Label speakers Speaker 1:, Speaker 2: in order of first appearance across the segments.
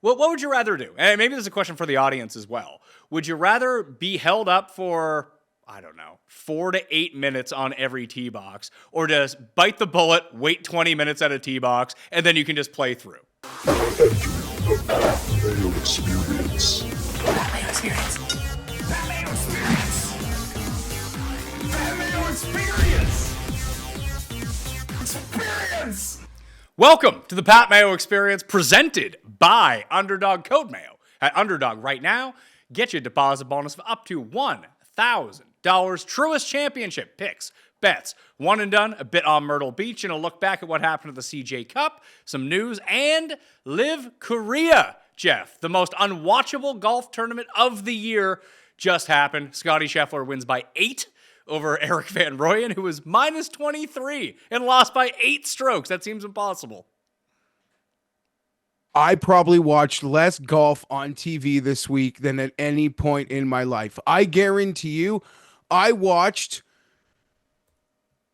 Speaker 1: What would you rather do? And maybe there's a question for the audience as well. Would you rather be held up for, I don't know, 4 to 8 minutes on every tee box, or just bite the bullet, wait 20 minutes at a tee box, and then you can just play through?
Speaker 2: Mayo experience.
Speaker 3: Mayo experience. Mayo experience. Mayo experience. Experience.
Speaker 1: Welcome to the Pat Mayo Experience, presented by Underdog. Code Mayo at Underdog right now. Get you a deposit bonus of up to $1,000. Truist Championship picks, bets, one and done, a bit on Myrtle Beach, and a look back at what happened at the CJ Cup, some news, and LIV Korea, Geoff. The most unwatchable golf tournament of the year just happened. Scottie Scheffler wins by 8 over Eric Van Rooyen, who was minus 23 and lost by 8 strokes. That seems impossible.
Speaker 4: I probably watched less golf on TV this week than at any point in my life. I guarantee you, I watched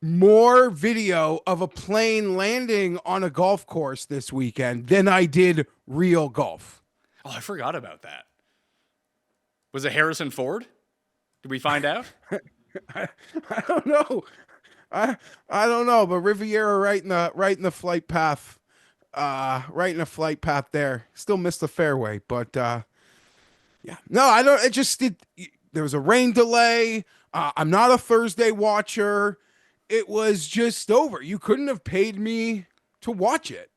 Speaker 4: more video of a plane landing on a golf course this weekend than I did real golf.
Speaker 1: Oh, I forgot about that. Was it Harrison Ford? Did we find out?
Speaker 4: I don't know. I don't know, but Riviera right in the flight path. Right in the flight path there. Still missed the fairway, but yeah. No, I don't. It just did. There was a rain delay. I'm not a Thursday watcher. It was just over. You couldn't have paid me to watch it.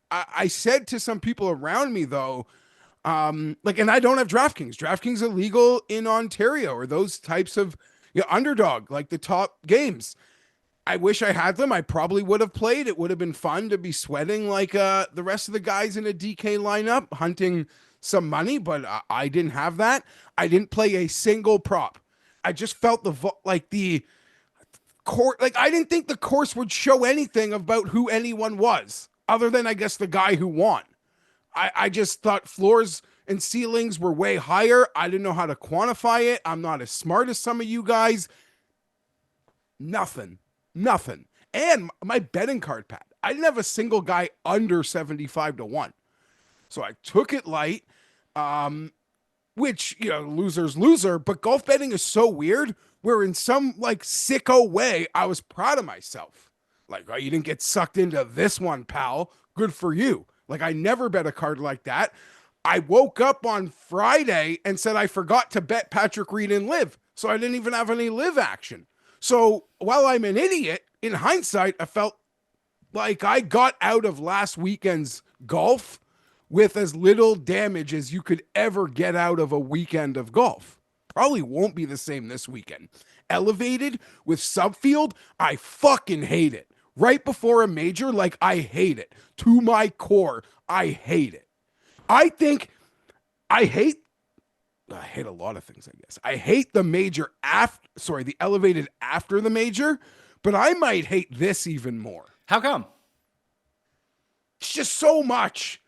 Speaker 4: I said to some people around me though, and I don't have DraftKings. DraftKings illegal in Ontario, or those types of Underdog, like the top games. I wish I had them. I probably would have played. It would have been fun to be sweating like the rest of the guys in a DK lineup, hunting some money, but I didn't have that. I didn't play a single prop. I just felt the course. Like, I didn't think the course would show anything about who anyone was, other than, I guess, the guy who won. I just thought floors and ceilings were way higher. I didn't know how to quantify it. I'm not as smart as some of you guys. Nothing. And my betting card, Pat, I didn't have a single guy under 75 to 1. So I took it light, which, loser's loser, but golf betting is so weird where in some like sicko way, I was proud of myself. Like, oh, you didn't get sucked into this one, pal. Good for you. Like, I never bet a card like that. I woke up on Friday and said I forgot to bet Patrick Reed in LIV. So I didn't even have any LIV action. So while I'm an idiot, in hindsight, I felt like I got out of last weekend's golf with as little damage as you could ever get out of a weekend of golf. Probably won't be the same this weekend. Elevated with subfield, I fucking hate it. Right before a major, like, I hate it. To my core, I hate it. I hate a lot of things, I guess. I hate the major the elevated after the major, but I might hate this even more.
Speaker 1: How come?
Speaker 4: It's just so much.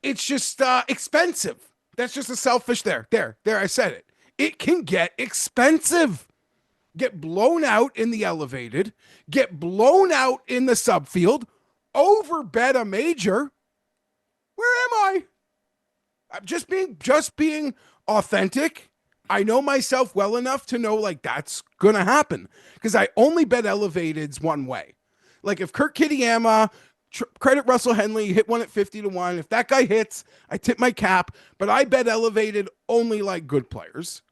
Speaker 4: It's just expensive. That's just a selfish there, I said it. It can get expensive. Get blown out in the elevated, get blown out in the subfield, overbet a major. Where am I? I'm just being authentic. I know myself well enough to know, like, that's gonna happen because I only bet elevateds one way. Like, if Kurt Kitayama, credit Russell Henley, hit one at 50 to 1. If that guy hits, I tip my cap, but I bet elevated only like good players.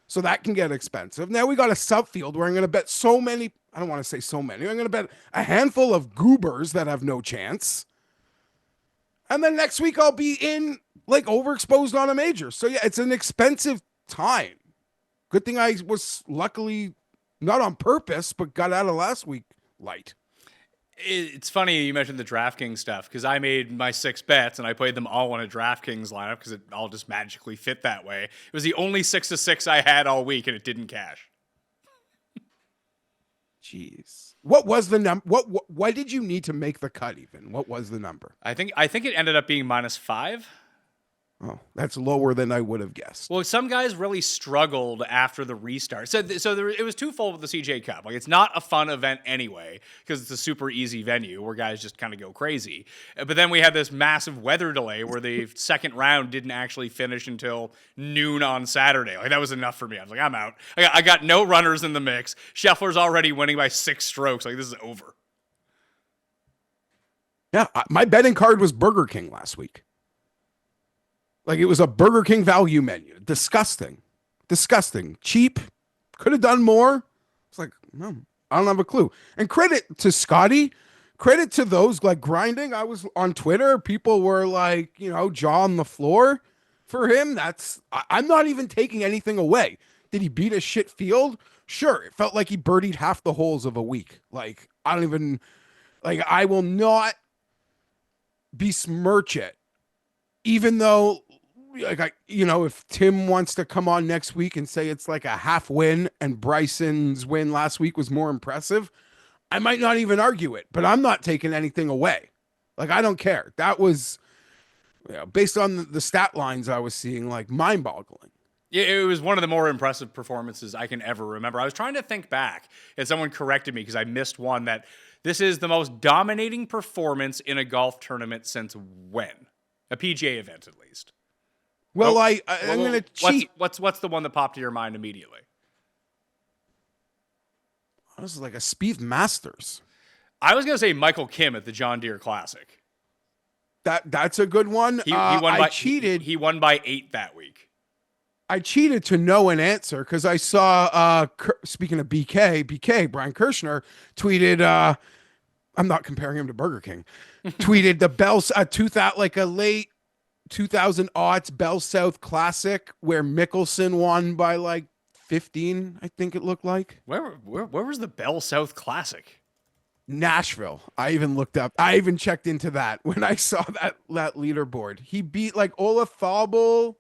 Speaker 4: So that can get expensive. Now we got a subfield where I'm going to bet so many. I don't want to say so many. I'm going to bet a handful of goobers that have no chance. And then next week I'll be in, like, overexposed on a major. So yeah, it's an expensive time. Good thing I was luckily not on purpose, but got out of last week light.
Speaker 1: It's funny you mentioned the DraftKings stuff because I made my 6 bets and I played them all on a DraftKings lineup because it all just magically fit that way. It was the only 6-6 I had all week and it didn't cash.
Speaker 4: Jeez. What was the number? Why did you need to make the cut even? What was the number?
Speaker 1: I think it ended up being -5.
Speaker 4: Oh, that's lower than I would have guessed.
Speaker 1: Well, some guys really struggled after the restart. So it was twofold with the CJ Cup. Like, it's not a fun event anyway because it's a super easy venue where guys just kind of go crazy. But then we had this massive weather delay where the second round didn't actually finish until noon on Saturday. Like, that was enough for me. I was like, I'm out. I got no runners in the mix. Scheffler's already winning by 6 strokes. Like, this is over.
Speaker 4: Yeah, my betting card was Burger King last week. Like, it was a Burger King value menu. Disgusting. Cheap. Could have done more. It's like, no, I don't have a clue. And credit to Scotty. Credit to those like grinding. I was on Twitter. People were like, jaw on the floor for him. I'm not even taking anything away. Did he beat a shit field? Sure. It felt like he birdied half the holes of a week. Like, I will not besmirch it. Even though, if Tim wants to come on next week and say it's like a half win and Bryson's win last week was more impressive, I might not even argue it, but I'm not taking anything away. Like, I don't care. That was, based on the stat lines I was seeing, like, mind-boggling.
Speaker 1: Yeah, it was one of the more impressive performances I can ever remember. I was trying to think back, and someone corrected me because I missed one, that this is the most dominating performance in a golf tournament since when? A PGA event, at least.
Speaker 4: Well, I'm going to cheat.
Speaker 1: What's the one that popped to your mind immediately?
Speaker 4: This is like a Spieth Masters.
Speaker 1: I was going to say Michael Kim at the John Deere Classic.
Speaker 4: That's a good one.
Speaker 1: He won by,
Speaker 4: I cheated.
Speaker 1: He won by 8 that week.
Speaker 4: I cheated to know an answer because I saw, speaking of BK, Brian Kirshner tweeted, I'm not comparing him to Burger King, tweeted the Bell, like a late 2000 aughts Bell South Classic where Mickelson won by like 15, I think it looked like.
Speaker 1: Where was the Bell South Classic?
Speaker 4: Nashville. I even checked into that when I saw that leaderboard. He beat like Olaf Thobel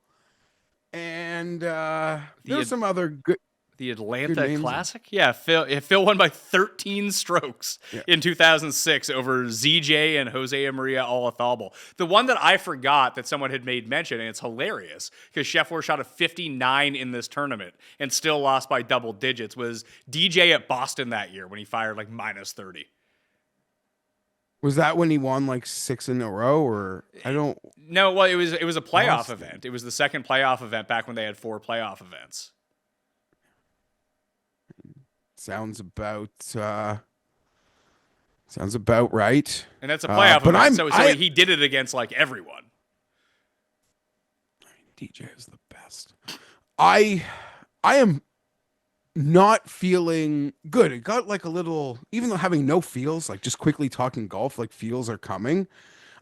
Speaker 4: and there's some other good.
Speaker 1: The Atlanta Classic? Yeah, Phil won by 13 strokes in 2006 over ZJ and Jose Maria Olazabal. The one that I forgot that someone had made mention, and it's hilarious, because Scheffler shot a 59 in this tournament and still lost by double digits, was DJ at Boston that year when he fired like minus 30.
Speaker 4: Was that when he won like 6 in a row, or I don't?
Speaker 1: No, well, it was a playoff event. It was the second playoff event back when they had 4 playoff events.
Speaker 4: Sounds about right.
Speaker 1: And that's a playoff event, so he did it against like everyone.
Speaker 4: DJ is the best. I am not feeling good. It got like a little, even though having no feels, like just quickly talking golf, like feels are coming.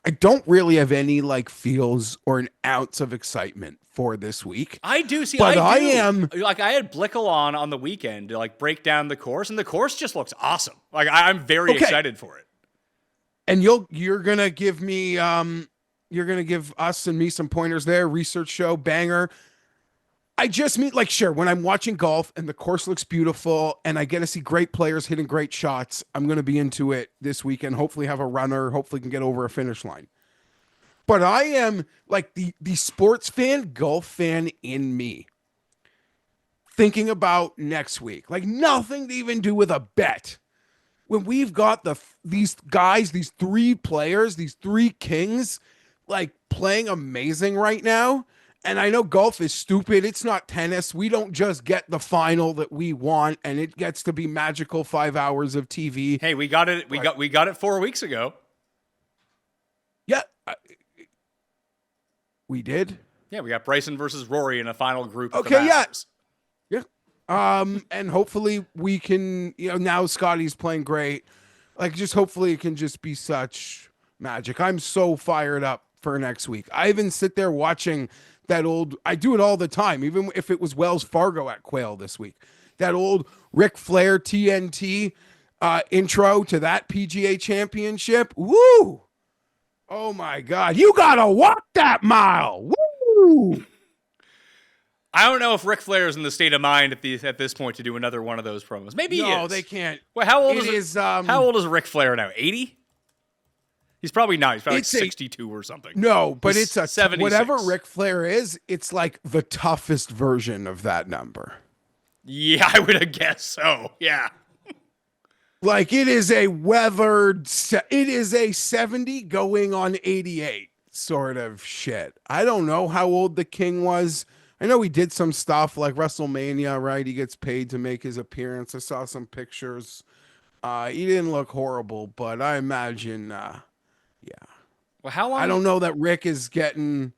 Speaker 4: I don't really have any like feels or an ounce of excitement for this week.
Speaker 1: I do see,
Speaker 4: but I
Speaker 1: am like, I had Blickel on the weekend to like break down the course, and the course just looks awesome. Like, I'm very excited for it.
Speaker 4: And you're gonna give me you're gonna give us and me some pointers there. Research show banger. I just mean, like, sure, when I'm watching golf and the course looks beautiful and I get to see great players hitting great shots, I'm going to be into it this weekend, hopefully have a runner, hopefully can get over a finish line. But I am like the sports fan, golf fan in me thinking about next week, like nothing to even do with a bet. When we've got these guys, these 3 players, these 3 kings, like playing amazing right now. And I know golf is stupid. It's not tennis. We don't just get the final that we want, and it gets to be magical 5 hours of TV.
Speaker 1: Hey, we got it. We got it 4 weeks ago.
Speaker 4: Yeah, we did.
Speaker 1: Yeah, we got Bryson versus Rory in a final group.
Speaker 4: Okay, yeah. And hopefully we can. Now Scotty's playing great. Like, just hopefully it can just be such magic. I'm so fired up for next week. I even sit there watching that old, I do it all the time, even if it was Wells Fargo at Quail this week, that old Ric Flair TNT intro to that PGA Championship. Woo! Oh my God. You got to walk that mile. Woo!
Speaker 1: I don't know if Ric Flair is in the state of mind at this point to do another one of those promos. Maybe he is.
Speaker 4: No, they can't.
Speaker 1: Well, how old is Ric Flair now? 80? He's probably not. He's probably like
Speaker 4: It's a-
Speaker 1: 62 or something.
Speaker 4: No, but
Speaker 1: He's
Speaker 4: it's
Speaker 1: 76.
Speaker 4: whatever Ric Flair is, it's like the toughest version of that number.
Speaker 1: Yeah, I would guess so. Yeah.
Speaker 4: Like it is a it is a 70 going on 88 sort of shit. I don't know how old the King was. I know he did some stuff like WrestleMania, right? He gets paid to make his appearance. I saw some pictures. He didn't look horrible, but I imagine, yeah.
Speaker 1: Well, how long?
Speaker 4: I don't know that Rick is getting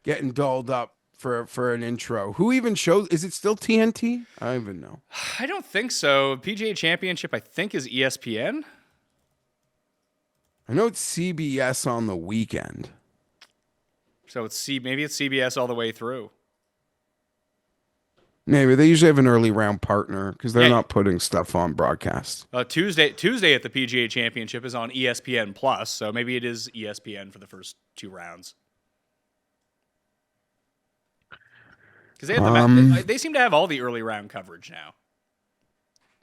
Speaker 4: dolled up for an intro. Who even shows? Is it still TNT? I don't even know.
Speaker 1: I don't think so. PGA Championship, I think, is ESPN.
Speaker 4: I know it's CBS on the weekend.
Speaker 1: So maybe it's CBS all the way through.
Speaker 4: Maybe they usually have an early round partner because they're
Speaker 1: Yeah.
Speaker 4: not putting stuff on broadcast.
Speaker 1: Tuesday at the PGA Championship is on ESPN Plus, so maybe it is ESPN for the first 2 rounds. Because they seem to have all the early round coverage now.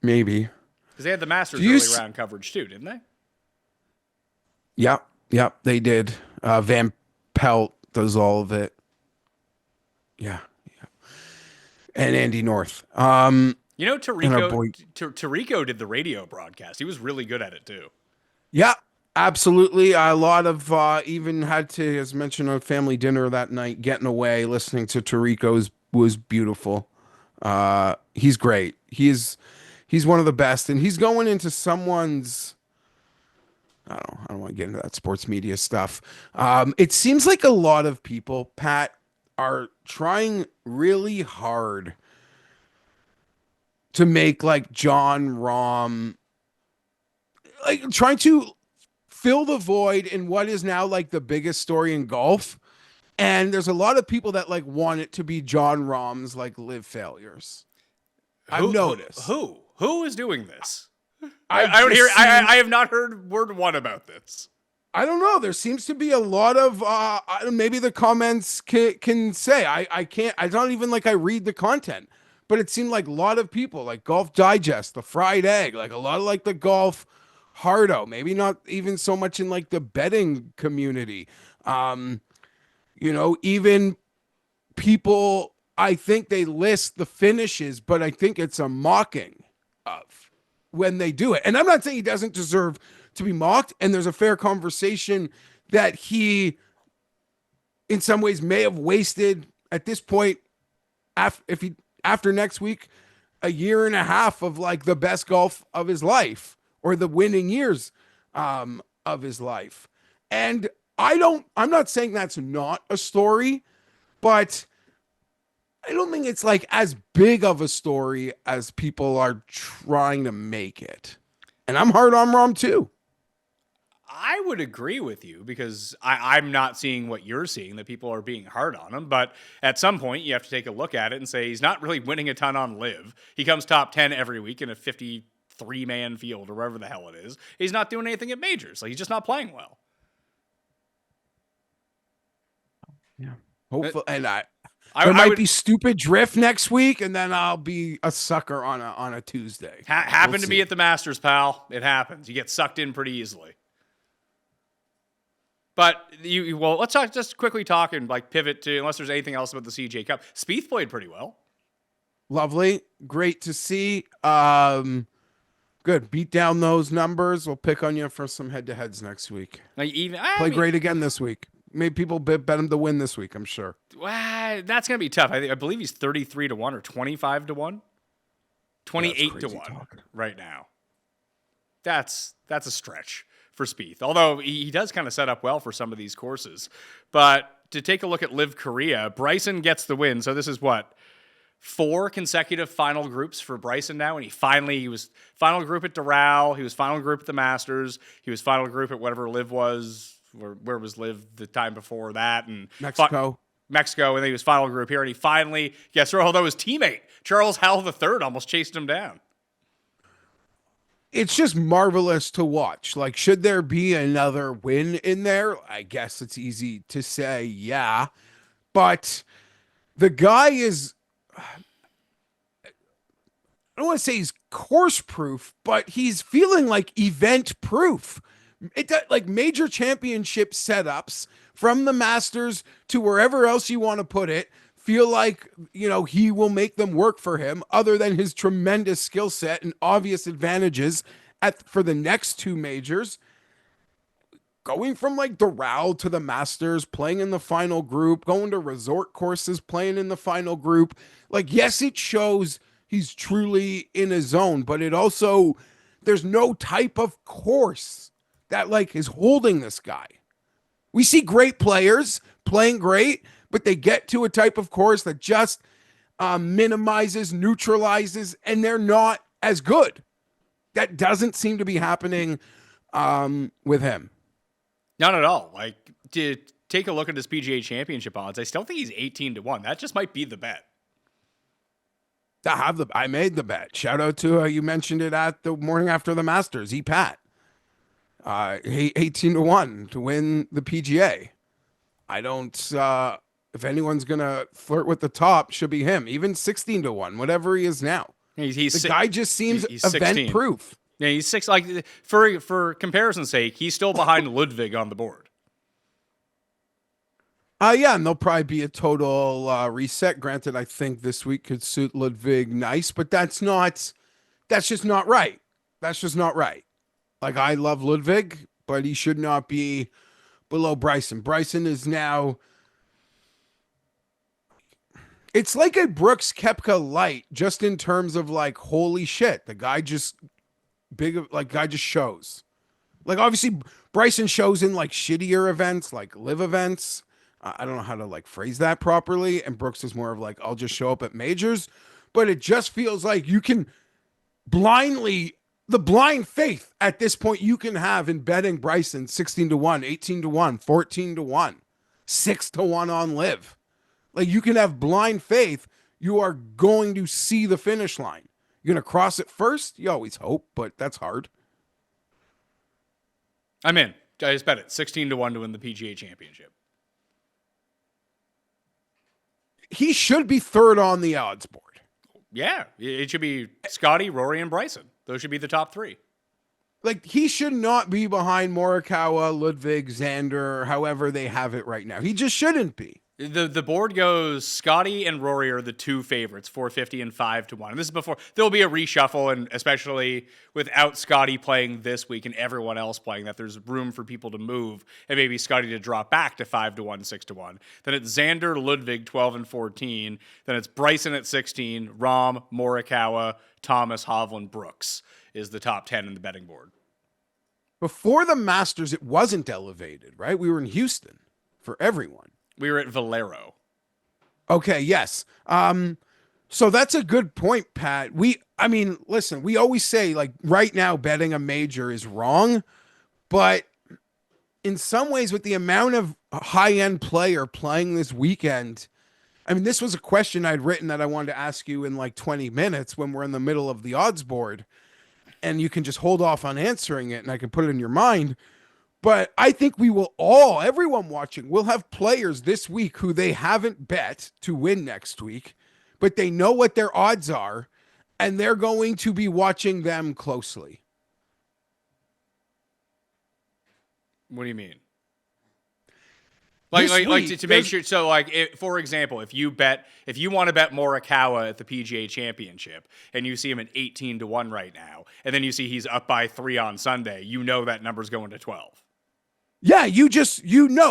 Speaker 4: Maybe.
Speaker 1: Because they had the Masters
Speaker 4: Do you
Speaker 1: early round coverage too, didn't they?
Speaker 4: Yep, they did. Van Pelt does all of it. Yeah. And Andy North.
Speaker 1: You know,
Speaker 4: And our boy-
Speaker 1: Tirico did the radio broadcast. He was really good at it too.
Speaker 4: Yeah, absolutely. A lot of even had to, as mentioned, on family dinner that night, getting away, listening to Tirico's was beautiful. He's great. He's one of the best, and he's going into someone's. I don't want to get into that sports media stuff. It seems like a lot of people, Pat, are trying really hard to make like John Rahm, like trying to fill the void in what is now like the biggest story in golf. And there's a lot of people that like want it to be John Rahm's like live failures. I've noticed.
Speaker 1: Who is doing this?
Speaker 4: I
Speaker 1: I have not heard word one about this.
Speaker 4: I don't know. There seems to be a lot of maybe the comments can say I don't even like I read the content, but it seemed like a lot of people like Golf Digest, the Fried Egg, like a lot of like the Golf Hardo, maybe not even so much in like the betting community. You know, even people, I think they list the finishes, but I think it's a mocking of when they do it. And I'm not saying he doesn't deserve to be mocked, and there's a fair conversation that he in some ways may have wasted at this point after next week a year and a half of like the best golf of his life or the winning years of his life. And I'm not saying that's not a story, but I don't think it's like as big of a story as people are trying to make it. And I'm hard on Rahm too.
Speaker 1: I would agree with you because I'm not seeing what you're seeing, that people are being hard on him. But at some point, you have to take a look at it and say he's not really winning a ton on LIV. He comes top 10 every week in a 53-man field or wherever the hell it is. He's not doing anything at majors. Like, he's just not playing well.
Speaker 4: Yeah. Hopefully, and there
Speaker 1: I
Speaker 4: might
Speaker 1: would
Speaker 4: be stupid drift next week, and then I'll be a sucker on a Tuesday.
Speaker 1: Happened to me at the Masters, pal. It happens. You get sucked in pretty easily. But well, let's just quickly talk and like pivot to, unless there's anything else about the CJ Cup. Spieth played pretty well.
Speaker 4: Lovely, great to see. Good. Beat down those numbers. We'll pick on you for some head-to-heads next week.
Speaker 1: Like
Speaker 4: Play great again this week. Maybe people bet him to win this week, I'm sure.
Speaker 1: That's going to be tough. I believe he's 33-1 or 25-1. 28-1 right now. That's a stretch for Spieth. Although he does kind of set up well for some of these courses. But to take a look at LIV Korea, Bryson gets the win. So this is what? 4 consecutive final groups for Bryson now, and he was final group at Doral, he was final group at the Masters, he was final group at whatever LIV was, where was LIV the time before that, and
Speaker 4: Mexico,
Speaker 1: and then he was final group here, and he finally gets through, although his teammate, Charles Howell III, almost chased him down.
Speaker 4: It's just marvelous to watch. Like, should there be another win in there? I guess it's easy to say, yeah, but the guy is, I don't want to say he's course proof, but he's feeling like event proof Like major championship setups from the Masters to wherever else you want to put it, feel like, he will make them work for him, other than his tremendous skill set and obvious advantages for the next two majors. Going from like Doral to the Masters, playing in the final group, going to resort courses, playing in the final group. Like, yes, it shows he's truly in his zone, but it also, there's no type of course that like is holding this guy. We see great players playing great, but they get to a type of course that just minimizes, neutralizes, and they're not as good. That doesn't seem to be happening with him.
Speaker 1: Not at all. Like, to take a look at his PGA Championship odds, I still think he's 18-1. That just might be the bet.
Speaker 4: I made the bet. Shout out to you mentioned it at the morning after the Masters. Pat, 18-1 to win the PGA. I don't. If anyone's gonna flirt with the top, should be him. Even 16-1, whatever he is now. The guy just seems event proof.
Speaker 1: Yeah, he's 6. Like, for comparison's sake, he's still behind Ludwig on the board.
Speaker 4: Yeah, and there'll probably be a total reset. Granted, I think this week could suit Ludwig nice, but that's just not right. That's just not right. Like, I love Ludwig, but he should not be below Bryson. Bryson is now, it's like a Brooks Koepka light, just in terms of like, holy shit, the guy just guy just shows. Like, obviously Bryson shows in like shittier events, like live events. I don't know how to like phrase that properly. And Brooks is more of like, I'll just show up at majors, but it just feels like you can the blind faith at this point you can have in betting Bryson 16-1, 18-1, 14-1, 6-1 on live. Like, you can have blind faith. You are going to see the finish line. You're going to cross it first? You always hope, but that's hard.
Speaker 1: I'm in. I just bet it. 16-1 to win the PGA Championship.
Speaker 4: He should be third on the odds board.
Speaker 1: Yeah. It should be Scotty, Rory, and Bryson. Those should be the top 3.
Speaker 4: Like, he should not be behind Morikawa, Ludwig, Xander, however they have it right now. He just shouldn't be.
Speaker 1: The board goes Scotty and Rory are the 2 favorites, 450 and 5-1. And this is before there'll be a reshuffle, and especially without Scotty playing this week and everyone else playing, that there's room for people to move and maybe Scotty to drop back to 5-1, 6-1. Then it's Xander, Ludwig, 12 and 14. Then it's Bryson at 16, Rahm, Morikawa, Thomas, Hovland, Brooks is the top 10 in the betting board.
Speaker 4: Before the Masters, it wasn't elevated, right? We were in Houston for everyone.
Speaker 1: We were at Valero.
Speaker 4: Okay, yes. So that's a good point, Pat. Listen, we always say, like, right now betting a major is wrong, but in some ways, with the amount of high-end player playing this weekend, this was a question I'd written that I wanted to ask you in like 20 minutes when we're in the middle of the odds board, and you can just hold off on answering it and I can put it in your mind. But I think everyone watching will have players this week who they haven't bet to win next week, but they know what their odds are, and they're going to be watching them closely.
Speaker 1: What do you mean? To make sure. So, for example, if you want to bet Morikawa at the PGA Championship and you see him at 18-1 right now, and then you see he's up by 3 on Sunday, you know that number's going to 12.
Speaker 4: Yeah,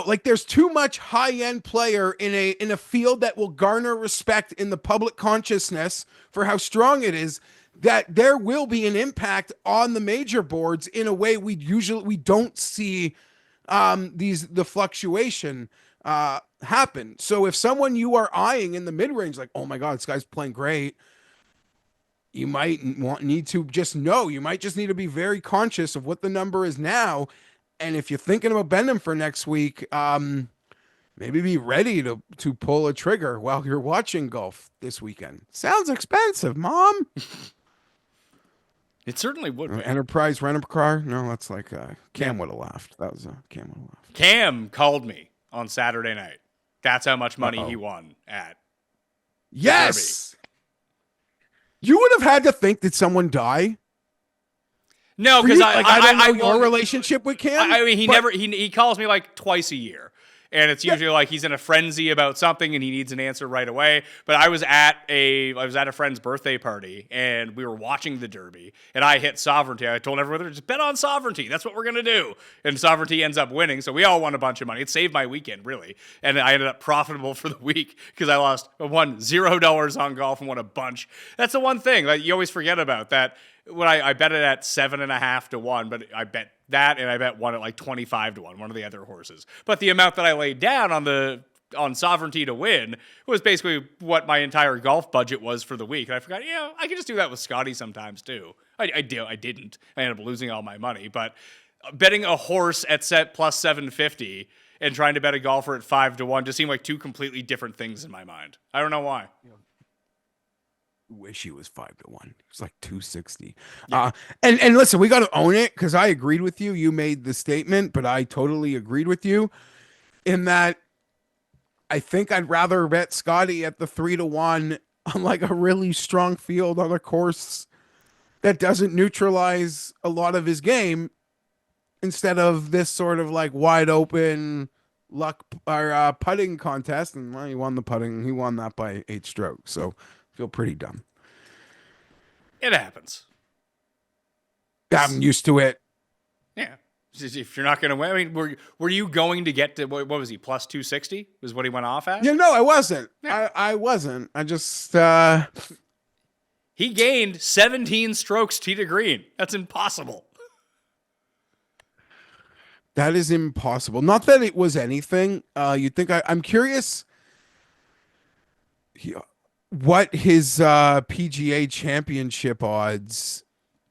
Speaker 4: like, there's too much high-end player in a field that will garner respect in the public consciousness for how strong it is, that there will be an impact on the major boards in a way we don't see the fluctuation happen. So if someone you are eyeing in the mid-range, like, oh my God, this guy's playing great, you might need to just know. You might just need to be very conscious of what the number is now. And if you're thinking about betting for next week, maybe be ready to pull a trigger while you're watching golf this weekend. Sounds expensive, Mom.
Speaker 1: It certainly would be.
Speaker 4: Enterprise rent-a-car? No, that's like Cam would have laughed. That was Cam would have laughed.
Speaker 1: Cam called me on Saturday night. That's how much money he won at.
Speaker 4: Yes. You would have had to think, did someone die?
Speaker 1: No,
Speaker 4: For
Speaker 1: because
Speaker 4: you?
Speaker 1: I
Speaker 4: don't know
Speaker 1: well,
Speaker 4: your relationship with Cam.
Speaker 1: I mean,
Speaker 4: but-
Speaker 1: he calls me like twice a year. And it's usually like he's in a frenzy about something and he needs an answer right away. But I was at a friend's birthday party and we were watching the Derby and I hit Sovereignty. I told everyone to just bet on Sovereignty. That's what we're gonna do. And Sovereignty ends up winning, so we all won a bunch of money. It saved my weekend really, and I ended up profitable for the week because I won $0 on golf and won a bunch. That's the one thing like you always forget about that. When I bet it at 7.5 to 1, but I bet that and I bet one at like 25 to 1, one of the other horses. But the amount that I laid down on Sovereignty to win was basically what my entire golf budget was for the week. And I forgot, I can just do that with Scotty sometimes too. I didn't. I ended up losing all my money. But betting a horse at set plus 750 and trying to bet a golfer at 5 to 1 just seemed like two completely different things in my mind. I don't know why.
Speaker 4: Wish he was 5 to 1. It's like 260. Yeah. And listen, we got to own it because I agreed with you. You made the statement, but I totally agreed with you in that I think I'd rather bet Scotty at the 3 to 1 on like a really strong field on a course that doesn't neutralize a lot of his game instead of this sort of like wide open luck or putting contest. And well, he won the putting. He won that by 8 strokes. So feel pretty dumb.
Speaker 1: It happens.
Speaker 4: I'm used to it.
Speaker 1: Yeah. If you're not going to win, I mean, were you going to get to, what was he, plus 260 was what he went off at?
Speaker 4: Yeah, no, I wasn't.
Speaker 1: Yeah.
Speaker 4: I wasn't. I just...
Speaker 1: He gained 17 strokes tee to green. That's impossible.
Speaker 4: That is impossible. Not that it was anything. You'd think I'm curious what his PGA Championship odds.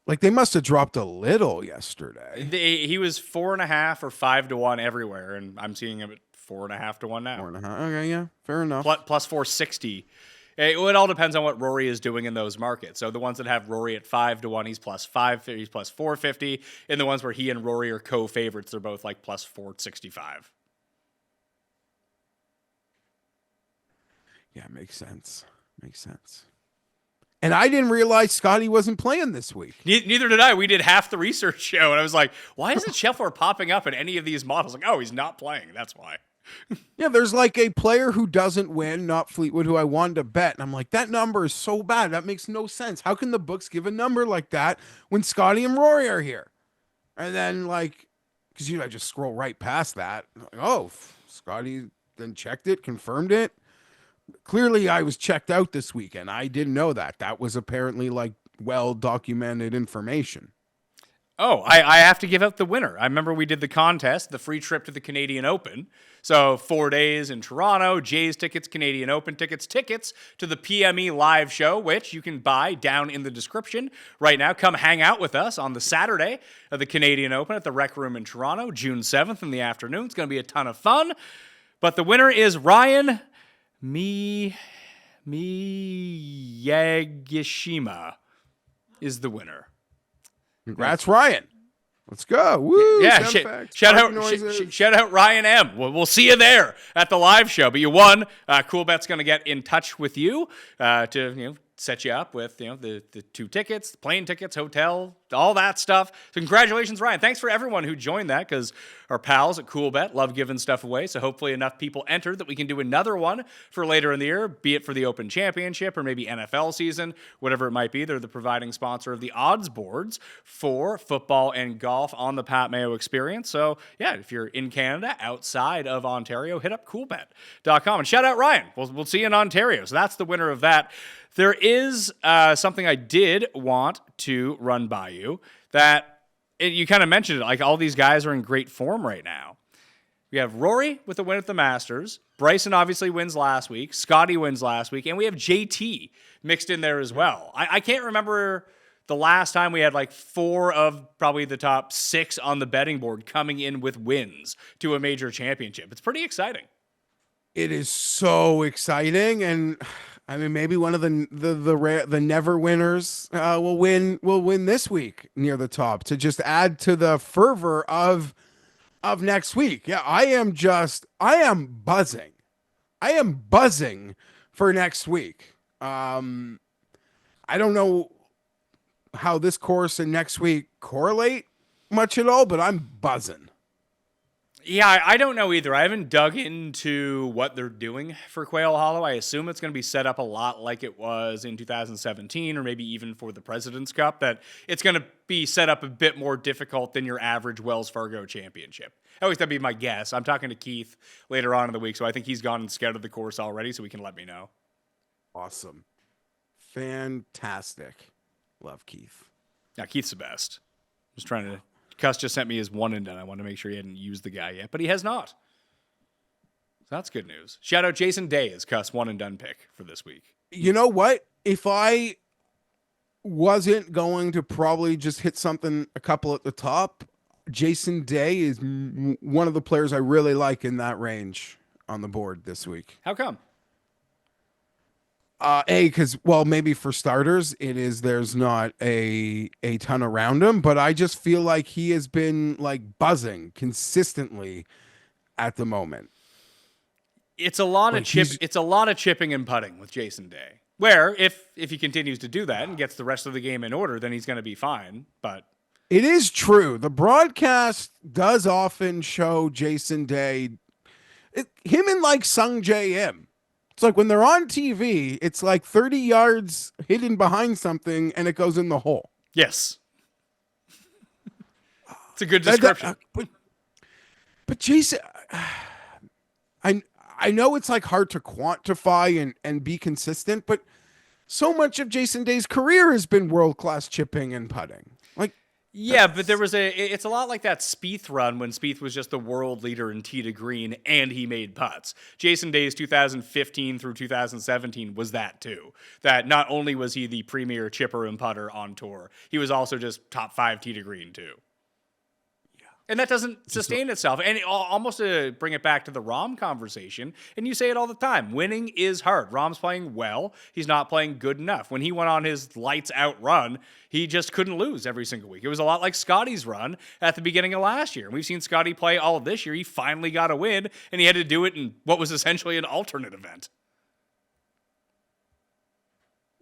Speaker 4: Like they must have dropped a little yesterday.
Speaker 1: He was 4.5 or 5 to 1 everywhere, and I'm seeing him at 4.5 to 1 now.
Speaker 4: 4.5. Okay, yeah, fair enough.
Speaker 1: Plus 460. It all depends on what Rory is doing in those markets. So the ones that have Rory at 5 to 1, he's plus 550, he's plus 450. And the ones where he and Rory are co-favorites, they're both like plus 465.
Speaker 4: Yeah, makes sense. Makes sense. And I didn't realize Scotty wasn't playing this week.
Speaker 1: Neither did I. We did half the research show, and I was like, why isn't Scheffler popping up in any of these models? Like, oh, he's not playing. That's why.
Speaker 4: Yeah, there's like a player who doesn't win, not Fleetwood, who I wanted to bet. And I'm like, that number is so bad. That makes no sense. How can the books give a number like that when Scotty and Rory are here? And then like, because I just scroll right past that. Like, oh, Scotty then checked it, confirmed it. Clearly, I was checked out this weekend. I didn't know that. That was apparently like well-documented information.
Speaker 1: Oh, I have to give out the winner. I remember we did the contest, the free trip to the Canadian Open. So 4 days in Toronto, Jays tickets, Canadian Open tickets to the PME live show, which you can buy down in the description right now. Come hang out with us on the Saturday of the Canadian Open at the Rec Room in Toronto, June 7th in the afternoon. It's going to be a ton of fun. But the winner is Ryan Miyagishima is the winner.
Speaker 4: Congrats, Ryan. Let's go. Woo.
Speaker 1: Yeah, shout out Ryan M. We'll see you there at the live show. But you won. Coolbet's going to get in touch with you to set you up with the 2 tickets, the plane tickets, hotel, all that stuff. So congratulations, Ryan. Thanks for everyone who joined that because our pals at Coolbet love giving stuff away. So hopefully enough people entered that we can do another one for later in the year, be it for the Open Championship or maybe NFL season, whatever it might be. They're the providing sponsor of the odds boards for football and golf on the Pat Mayo Experience. So yeah, if you're in Canada, outside of Ontario, hit up coolbet.com and shout out Ryan. We'll see you in Ontario. So that's the winner of that. There is something I did want to run by you that you kind of mentioned it. Like all these guys are in great form right now. We have Rory with a win at the Masters. Bryson obviously wins last week. Scotty wins last week. And we have JT mixed in there as well. I can't remember the last time we had like 4 of probably the top 6 on the betting board coming in with wins to a major championship. It's pretty exciting.
Speaker 4: It is so exciting, and I mean maybe one of the never winners will win this week near the top to just add to the fervor of next week. Yeah, I am buzzing. I am buzzing for next week. I don't know how this course and next week correlate much at all, but I'm buzzing.
Speaker 1: Yeah, I don't know either. I haven't dug into what they're doing for Quail Hollow. I assume it's going to be set up a lot like it was in 2017 or maybe even for the President's Cup, that it's going to be set up a bit more difficult than your average Wells Fargo Championship. At least that'd be my guess. I'm talking to Keith later on in the week, so I think he's gone and scouted the course already, so he can let me know.
Speaker 4: Awesome. Fantastic. Love Keith.
Speaker 1: Yeah, Keith's the best. Just trying to... Cust just sent me his one and done. I wanted to make sure he hadn't used the guy yet, but he has not. So that's good news. Shout out Jason Day as Cust one and done pick for this week.
Speaker 4: You know what? If I wasn't going to probably just hit something a couple at the top, Jason Day is one of the players I really like in that range on the board this week.
Speaker 1: How come?
Speaker 4: Because maybe for starters, there's not a ton around him, but I just feel like he has been like buzzing consistently at the moment.
Speaker 1: It's a lot of chipping and putting with Jason Day. Where if he continues to do that and gets the rest of the game in order, then he's going to be fine. But
Speaker 4: it is true. The broadcast does often show Jason Day, him and like Sung J M. It's like when they're on TV, it's like 30 yards hidden behind something and it goes in the hole.
Speaker 1: Yes. It's a good description.
Speaker 4: But Jason, I know it's like hard to quantify and be consistent, but so much of Jason Day's career has been world-class chipping and putting. Like,
Speaker 1: yeah, but it's a lot like that Spieth run when Spieth was just the world leader in tee to green and he made putts. Jason Day's 2015 through 2017 was that too. That not only was he the premier chipper and putter on tour, he was also just top 5 tee to green too. And that doesn't sustain itself. And almost to bring it back to the Rahm conversation, and you say it all the time, winning is hard. Rahm's playing well. He's not playing good enough. When he went on his lights out run, he just couldn't lose every single week. It was a lot like Scotty's run at the beginning of last year. And we've seen Scotty play all of this year. He finally got a win, and he had to do it in what was essentially an alternate event.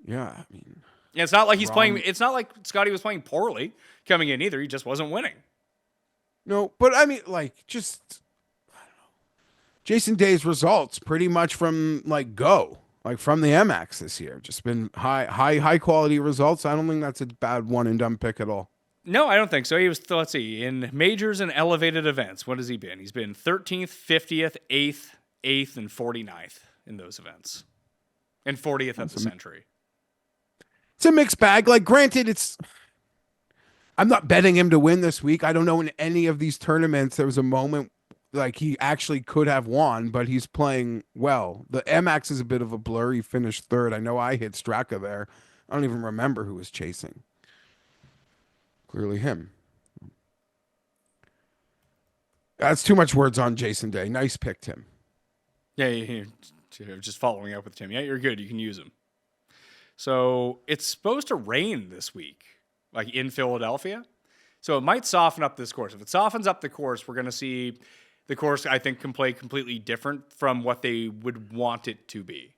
Speaker 4: Yeah, I mean...
Speaker 1: And it's not like it's not like Scotty was playing poorly coming in either. He just wasn't winning.
Speaker 4: No, but I mean, like, just, I don't know. Jason Day's results pretty much from, like, from the MX this year. Just been high quality results. I don't think that's a bad one and done pick at all.
Speaker 1: No, I don't think so. He was, let's see, in majors and elevated events, what has he been? He's been 13th, 50th, 8th, and 49th in those events. And 40th at the Century.
Speaker 4: It's a mixed bag. Like, granted, I'm not betting him to win this week. I don't know in any of these tournaments there was a moment like he actually could have won, but he's playing well. The MX is a bit of a blur. He finished third. I know I hit Straka there. I don't even remember who was chasing. Clearly him. That's too much words on Jason Day. Nice pick, Tim.
Speaker 1: Yeah, just following up with Tim. Yeah, you're good. You can use him. So it's supposed to rain this week. Like in Philadelphia. So it might soften up this course. If it softens up the course, we're going to see the course, I think, can play completely different from what they would want it to be.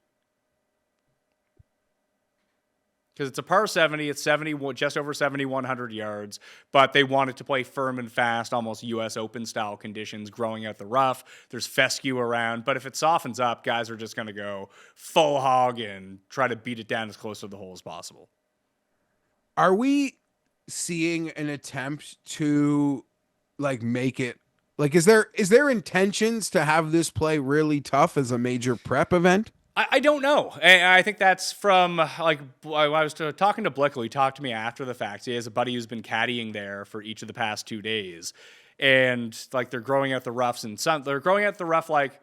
Speaker 1: Because it's a par 70, it's just over 7,100 yards, but they want it to play firm and fast, almost U.S. Open style conditions, growing out the rough. There's fescue around, but if it softens up, guys are just going to go full hog and try to beat it down as close to the hole as possible.
Speaker 4: Are we seeing an attempt to like make it like is there intentions to have this play really tough as a major prep event?
Speaker 1: I don't know. I think that's from like I was talking to Blickle. He talked to me after the fact. He has a buddy who's been caddying there for each of the past 2 days, and like they're growing out the roughs and they're growing out the rough like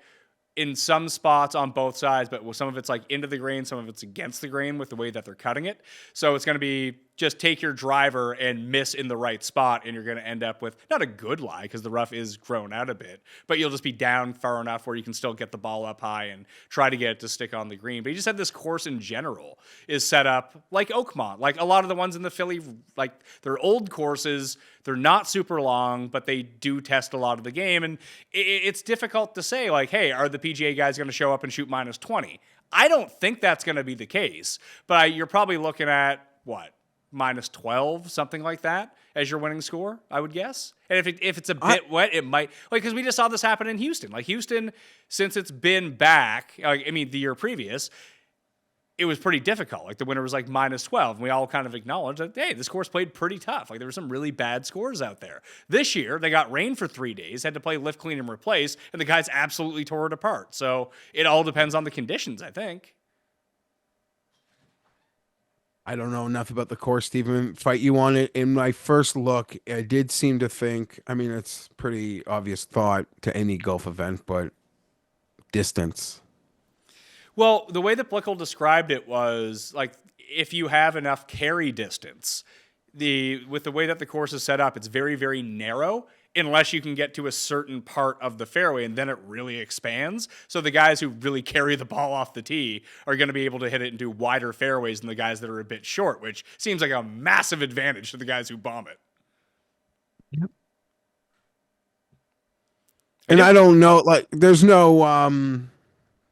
Speaker 1: in some spots on both sides, but some of it's like into the grain, some of it's against the grain with the way that they're cutting it. So it's going to be just take your driver and miss in the right spot, and you're going to end up with not a good lie because the rough is grown out a bit, but you'll just be down far enough where you can still get the ball up high and try to get it to stick on the green. But you just said this course in general is set up like Oakmont, like a lot of the ones in the Philly, like they're old courses. They're not super long, but they do test a lot of the game. And it's difficult to say like, hey, are the PGA guys going to show up and shoot -20? I don't think that's going to be the case, but you're probably looking at what? minus 12, something like that, as your winning score, I would guess. And if it's a bit wet, it might, like, because we just saw this happen in Houston. Like, Houston, since it's been back, the year previous, it was pretty difficult. Like, the winner was like minus 12. And we all kind of acknowledged that, hey, this course played pretty tough. Like, there were some really bad scores out there. This year, they got rain for 3 days, had to play lift, clean, and replace, and the guys absolutely tore it apart. So it all depends on the conditions, I think.
Speaker 4: I don't know enough about the course to even fight you on it. In my first look, I did seem to think, I mean, it's pretty obvious thought to any golf event, but distance.
Speaker 1: Well, the way that Blickle described it was like if you have enough carry distance, with the way that the course is set up, it's very, very narrow unless you can get to a certain part of the fairway, and then it really expands. So the guys who really carry the ball off the tee are going to be able to hit it into wider fairways than the guys that are a bit short, which seems like a massive advantage to the guys who bomb it.
Speaker 4: Yep. And I don't know, like, there's no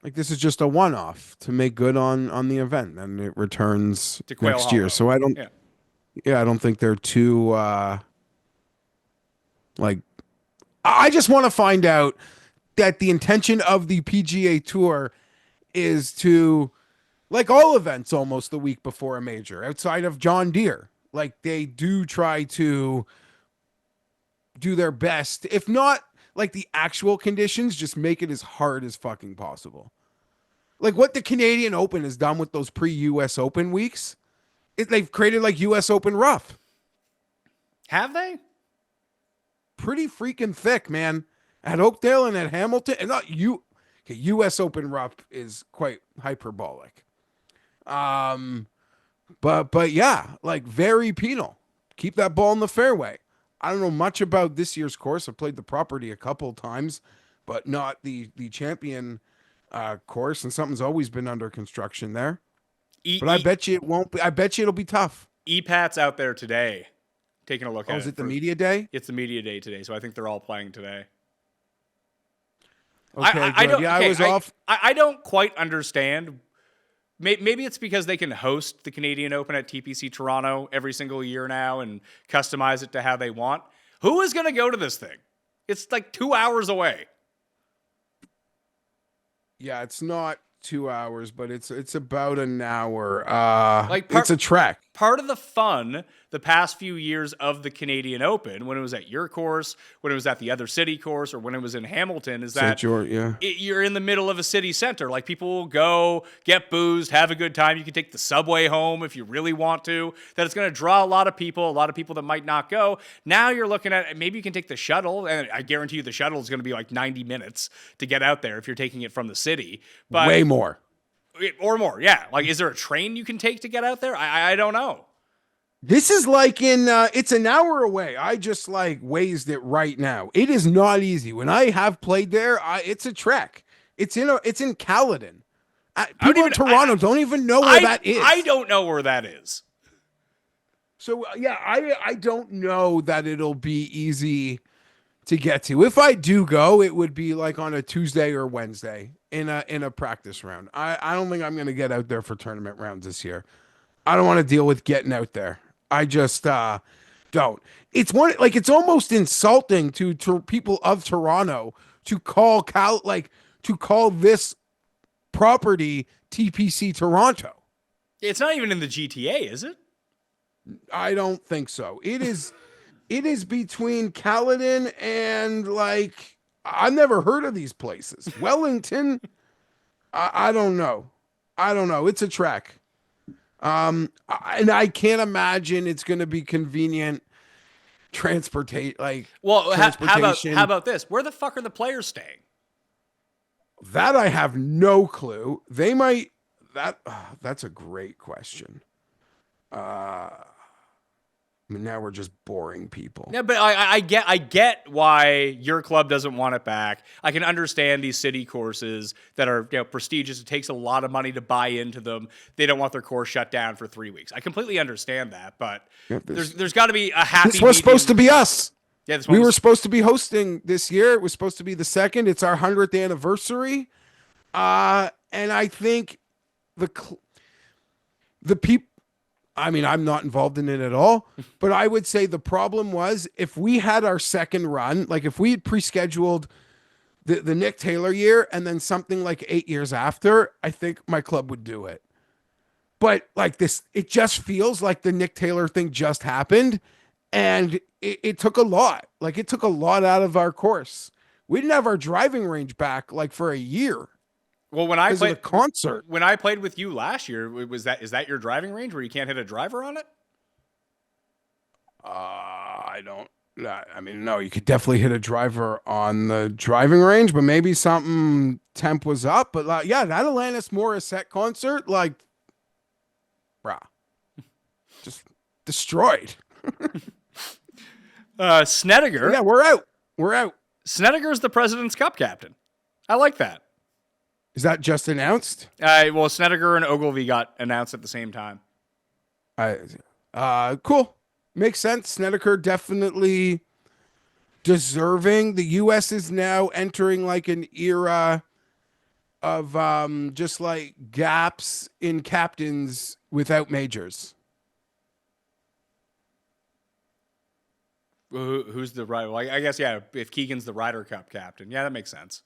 Speaker 4: like, this is just a one-off to make good on the event, and it returns
Speaker 1: To Quail
Speaker 4: next year.
Speaker 1: Hollow.
Speaker 4: So I don't, I don't think they're too like. I just want to find out that the intention of the PGA Tour is to, like all events, almost the week before a major, outside of John Deere, like they do try to do their best, if not like the actual conditions, just make it as hard as fucking possible. Like what the Canadian Open has done with those pre-US Open weeks, they've created like US Open rough.
Speaker 1: Have they?
Speaker 4: Pretty freaking thick, man. At Oakdale and at Hamilton, and not you. Okay, US Open rough is quite hyperbolic. But yeah, like very penal. Keep that ball in the fairway. I don't know much about this year's course. I've played the property a couple of times, but not the champion course, and something's always been under construction there. But I bet you it won't be. I bet you it'll be tough.
Speaker 1: EPAT's out there today, taking a look at it.
Speaker 4: Is it the media day?
Speaker 1: It's the media day today, so I think they're all playing today.
Speaker 4: Okay, I was off.
Speaker 1: I don't quite understand. Maybe it's because they can host the Canadian Open at TPC Toronto every single year now and customize it to how they want. Who is going to go to this thing? It's like 2 hours away.
Speaker 4: Yeah, it's not 2 hours, but it's about an hour. It's a trek.
Speaker 1: Part of the fun the past few years of the Canadian Open, when it was at your course, when it was at the other city course, or when it was in Hamilton, is that you're in the middle of a city center. Like, people will go, get boozed, have a good time. You can take the subway home if you really want to. That it's going to draw a lot of people that might not go. Now you're looking at, maybe you can take the shuttle, and I guarantee you the shuttle is going to be like 90 minutes to get out there if you're taking it from the city. But
Speaker 4: way more.
Speaker 1: Or more, yeah. Like, is there a train you can take to get out there? I don't know.
Speaker 4: This is like it's an hour away. I just like Wazed it right now. It is not easy. When I have played there, it's a trek. It's in Caledon. People in Toronto don't even know where that is.
Speaker 1: I don't know where that is.
Speaker 4: So yeah, I don't know that it'll be easy to get to. If I do go, it would be like on a Tuesday or Wednesday in a practice round. I don't think I'm going to get out there for tournament rounds this year. I don't want to deal with getting out there. I just don't. It's almost insulting to people of Toronto to call this property TPC Toronto.
Speaker 1: It's not even in the GTA, is it?
Speaker 4: I don't think so. It is between Caledon and, like, I've never heard of these places. Wellington, I don't know. It's a trek. And I can't imagine it's going to be convenient transportation.
Speaker 1: How about this? Where the fuck are the players staying?
Speaker 4: That I have no clue. They might. That's a great question. Now we're just boring people.
Speaker 1: Yeah, but I get why your club doesn't want it back. I can understand these city courses that are prestigious. It takes a lot of money to buy into them. They don't want their course shut down for 3 weeks. I completely understand that, but there's got to be a happy.
Speaker 4: This was supposed to be us.
Speaker 1: Yeah,
Speaker 4: we were supposed to be hosting this year. It was supposed to be the second. It's our 100th anniversary, and I think the people. I mean, I'm not involved in it at all, but I would say the problem was if we had our second run, like if we had pre-scheduled the Nick Taylor year and then something like 8 years after, I think my club would do it. But like this, it just feels like the Nick Taylor thing just happened, and it took a lot. Like it took a lot out of our course. We didn't have our driving range back like for a year.
Speaker 1: Well, when I played
Speaker 4: the concert,
Speaker 1: when I played with you last year, is that your driving range where you can't hit a driver on it?
Speaker 4: I don't. I mean, no, you could definitely hit a driver on the driving range, but maybe something temp was up. But yeah, that Alanis Morissette concert, like, brah, just destroyed.
Speaker 1: Snedeker.
Speaker 4: Yeah, we're out. We're out.
Speaker 1: Snedeker's the President's Cup captain. I like that.
Speaker 4: Is that just announced?
Speaker 1: Well, Snedeker and Ogilvy got announced at the same time.
Speaker 4: Cool. Makes sense. Snedeker definitely deserving. The U.S. is now entering like an era of just like gaps in captains without majors.
Speaker 1: Who's the rider? Well, I guess, yeah, if Keegan's the Ryder Cup captain. Yeah, that makes sense.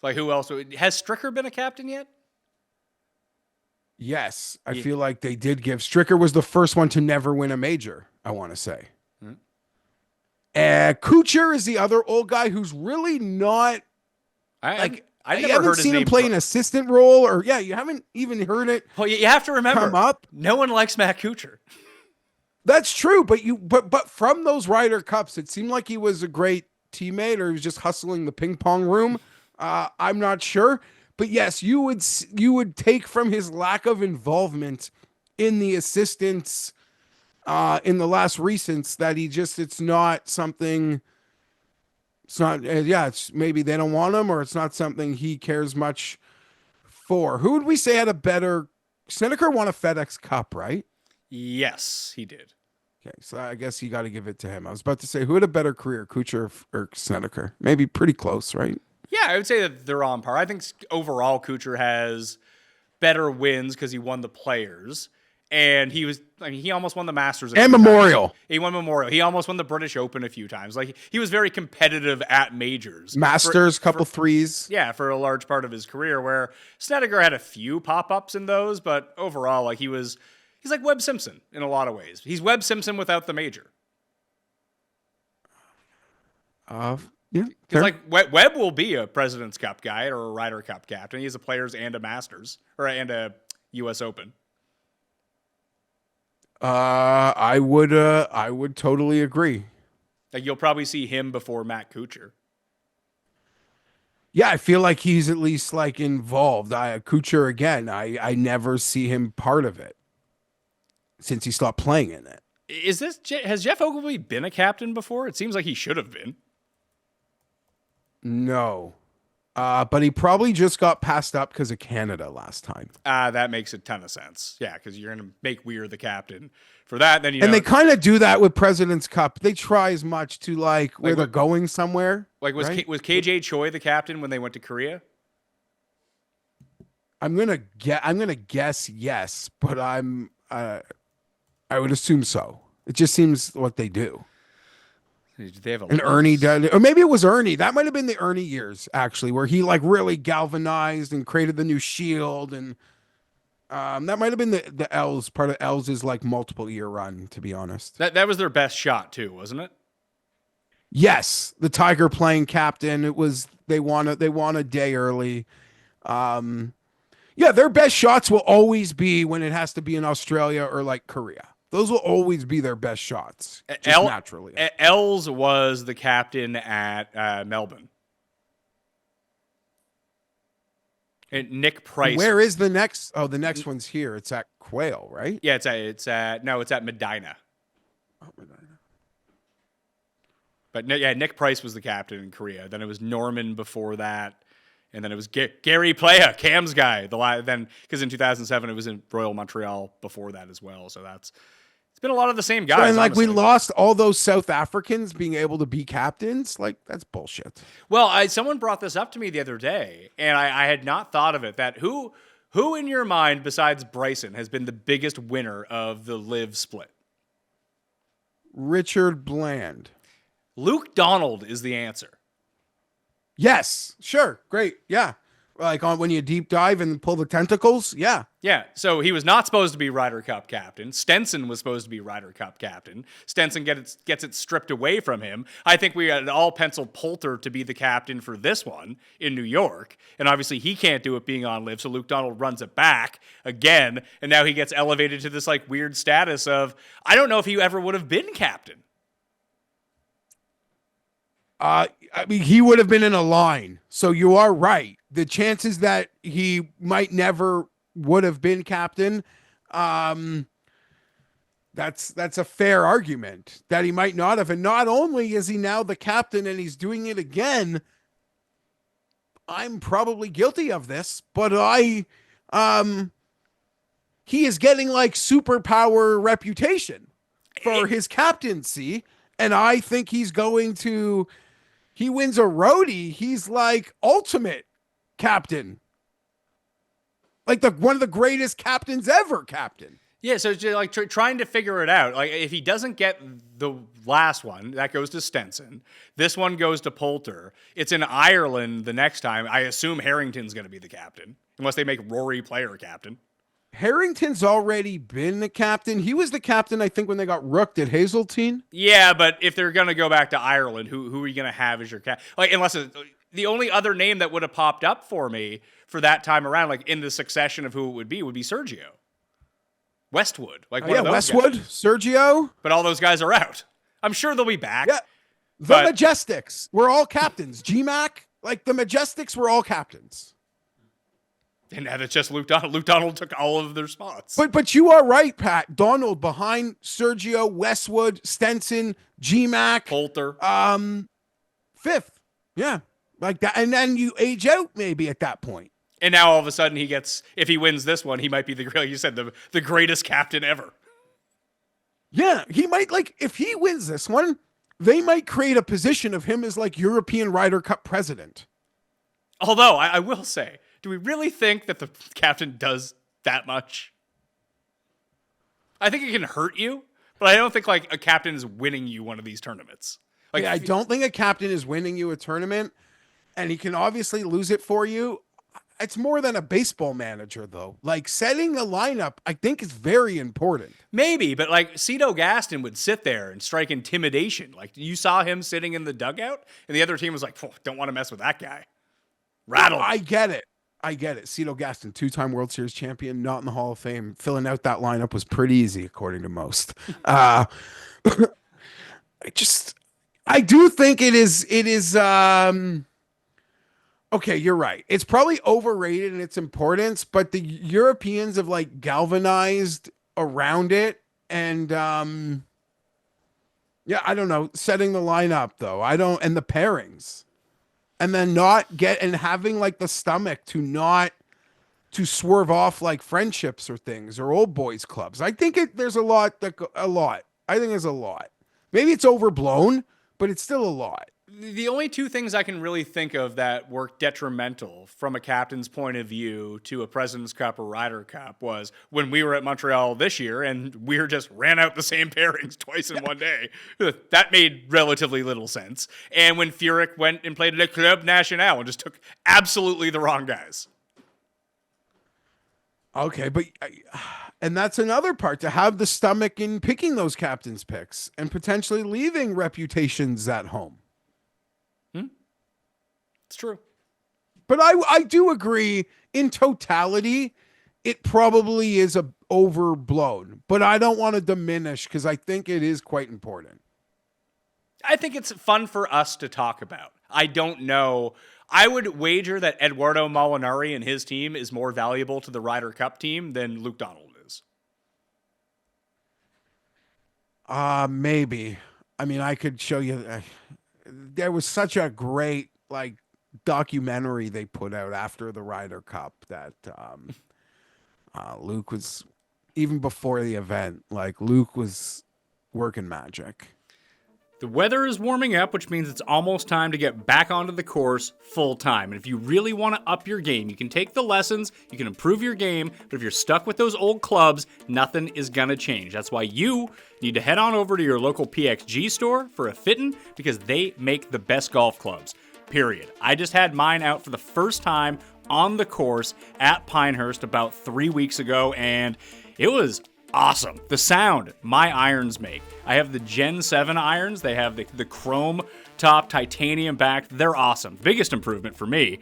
Speaker 1: Like, who else? Has Stricker been a captain yet?
Speaker 4: Yes. I feel like they did give. Stricker was the first one to never win a major, I want to say. Kuchar is the other old guy who's really not.
Speaker 1: I never
Speaker 4: you haven't
Speaker 1: heard his
Speaker 4: seen him
Speaker 1: name
Speaker 4: play an assistant role, or you haven't even heard it.
Speaker 1: Well, you have to remember,
Speaker 4: come up.
Speaker 1: No one likes Matt Kuchar.
Speaker 4: That's true, but from those Ryder Cups, it seemed like he was a great teammate, or he was just hustling the ping pong room. I'm not sure, but yes, you would take from his lack of involvement in the assistants in the last recents that it's not something. It's not. It's maybe they don't want him, or it's not something he cares much for. Who would we say had a better? Snedeker won a FedEx Cup, right?
Speaker 1: Yes, he did.
Speaker 4: Okay, so I guess you got to give it to him. I was about to say, who had a better career, Kuchar or Snedeker? Maybe pretty close, right?
Speaker 1: Yeah, I would say that they're on par. I think overall Kuchar has better wins because he won the Players, and he almost won the Masters
Speaker 4: and Memorial.
Speaker 1: He won Memorial. He almost won the British Open a few times. Like, he was very competitive at majors.
Speaker 4: Masters, couple threes.
Speaker 1: Yeah, for a large part of his career, where Snedeker had a few pop-ups in those, but overall, like, he's like Webb Simpson in a lot of ways. He's Webb Simpson without the major.
Speaker 4: Yeah.
Speaker 1: Because like Webb will be a President's Cup guy or a Ryder Cup captain. He has a Players and a Masters and a U.S. Open.
Speaker 4: I would totally agree.
Speaker 1: Like, you'll probably see him before Matt Kuchar.
Speaker 4: Yeah, I feel like he's at least like involved. Kuchar again. I never see him part of it since he stopped playing in it.
Speaker 1: Has Geoff Ogilvy been a captain before? It seems like he should have been.
Speaker 4: No. But he probably just got passed up because of Canada last time.
Speaker 1: That makes a ton of sense. Yeah, because you're going to make Weir the captain for that. Then
Speaker 4: they kind of do that with President's Cup. They try as much to where they're going somewhere.
Speaker 1: Like, was KJ Choi the captain when they went to Korea?
Speaker 4: I'm gonna guess yes, but I would assume so. It just seems what they do.
Speaker 1: They have
Speaker 4: and Ernie did, or maybe it was Ernie. That might have been the Ernie years, actually, where he like really galvanized and created the new shield, and that might have been the L's part of L's like multiple year run. To be honest,
Speaker 1: that was their best shot too, wasn't it?
Speaker 4: Yes, the Tiger playing captain. It was they won a day early. Yeah, their best shots will always be when it has to be in Australia or like Korea. Those will always be their best shots, just naturally.
Speaker 1: Els was the captain at Melbourne. And Nick Price.
Speaker 4: Where is the next? Oh, the next one's here. It's at Quail, right?
Speaker 1: Yeah, it's at Medina.
Speaker 4: Oh, Medina.
Speaker 1: But yeah, Nick Price was the captain in Korea. Then it was Norman before that. And then it was Gary Playa, Cam's guy. Then because in 2007 it was in Royal Montreal before that as well. So it's been a lot of the same guys.
Speaker 4: So, and we lost all those South Africans being able to be captains. Like, that's bullshit.
Speaker 1: Well, someone brought this up to me the other day, and I had not thought of it. That who Who in your mind, besides Bryson, has been the biggest winner of the LIV split?
Speaker 4: Richard Bland.
Speaker 1: Luke Donald is the answer.
Speaker 4: Yes, sure, great, yeah. Like on when you deep dive and pull the tentacles, yeah.
Speaker 1: Yeah, so he was not supposed to be Ryder Cup captain. Stenson was supposed to be Ryder Cup captain. Stenson gets it stripped away from him. I think we had all penciled Poulter to be the captain for this one in New York, and obviously he can't do it being on LIV, so Luke Donald runs it back again, and now he gets elevated to this like weird status of, I don't know if he ever would have been captain.
Speaker 4: I mean, he would have been in a line. So you are right. The chances that he might never would have been captain, that's a fair argument that he might not have. And not only is he now the captain and he's doing it again, I'm probably guilty of this, but he is getting like superpower reputation for his captaincy. And I think he's going to, he wins a roadie, he's like ultimate captain. Like one of the greatest captains ever captain.
Speaker 1: Yeah, so it's just like trying to figure it out. Like if he doesn't get the last one, that goes to Stenson. This one goes to Poulter. It's in Ireland the next time. I assume Harrington's going to be the captain, unless they make Rory player captain.
Speaker 4: Harrington's already been the captain. He was the captain, I think, when they got rooked at Hazeltine.
Speaker 1: Yeah, but if they're going to go back to Ireland, who are you going to have as your captain? Like, unless the only other name that would have popped up for me for that time around, like in the succession of who it would be Sergio. Westwood. Like one of those
Speaker 4: Westwood,
Speaker 1: guys.
Speaker 4: Sergio.
Speaker 1: But all those guys are out. I'm sure they'll be back.
Speaker 4: Yeah. The Majestics were all captains. GMAC, like the Majestics were all captains.
Speaker 1: And now it's just Luke Donald. Luke Donald took all of their spots.
Speaker 4: But you are right, Pat. Donald behind Sergio, Westwood, Stenson, GMAC.
Speaker 1: Poulter.
Speaker 4: Fifth. Yeah. Like that. And then you age out maybe at that point.
Speaker 1: And now all of a sudden he gets, if he wins this one, he might be like you said, the greatest captain ever.
Speaker 4: Yeah. He might, like, if he wins this one, they might create a position of him as like European Ryder Cup president.
Speaker 1: Although I will say, do we really think that the captain does that much? I think it can hurt you, but I don't think like a captain is winning you one of these tournaments. Like,
Speaker 4: I don't think a captain is winning you a tournament, and he can obviously lose it for you. It's more than a baseball manager, though. Like setting the lineup, I think is very important.
Speaker 1: Maybe, but like Cito Gaston would sit there and strike intimidation. Like you saw him sitting in the dugout, and the other team was like, "Don't want to mess with that guy." Rattle.
Speaker 4: I get it. Cito Gaston, 2-time World Series champion, not in the Hall of Fame. Filling out that lineup was pretty easy, according to most. I do think it is. Okay, you're right. It's probably overrated in its importance, but the Europeans have like galvanized around it. And yeah, I don't know. Setting the lineup though. And the pairings. And then having like the stomach to swerve off like friendships or things or old boys clubs. I think there's a lot. I think there's a lot. Maybe it's overblown, but it's still a lot.
Speaker 1: The only two things I can really think of that were detrimental from a captain's point of view to a President's Cup or Ryder Cup was when we were at Montreal this year and we just ran out the same pairings twice in one day. That made relatively little sense. And when Furyk went and played at Club National and just took absolutely the wrong guys.
Speaker 4: Okay, and that's another part, to have the stomach in picking those captain's picks and potentially leaving reputations at home.
Speaker 1: It's true.
Speaker 4: But I do agree, in totality, it probably is overblown. But I don't want to diminish because I think it is quite important.
Speaker 1: I think it's fun for us to talk about. I don't know. I would wager that Eduardo Molinari and his team is more valuable to the Ryder Cup team than Luke Donald is.
Speaker 4: Maybe. I mean, I could show you. There was such a great documentary they put out after the Ryder Cup that Luke was, even before the event, like Luke was working magic.
Speaker 1: The weather is warming up, which means it's almost time to get back onto the course full time. And if you really want to up your game, you can take the lessons, you can improve your game, but if you're stuck with those old clubs, nothing is going to change. That's why you need to head on over to your local PXG store for a fitting, because they make the best golf clubs, period. I just had mine out for the first time on the course at Pinehurst about 3 weeks ago, and it was awesome. The sound my irons make. I have the Gen 7 irons. They have the chrome top, titanium back. They're awesome. The biggest improvement for me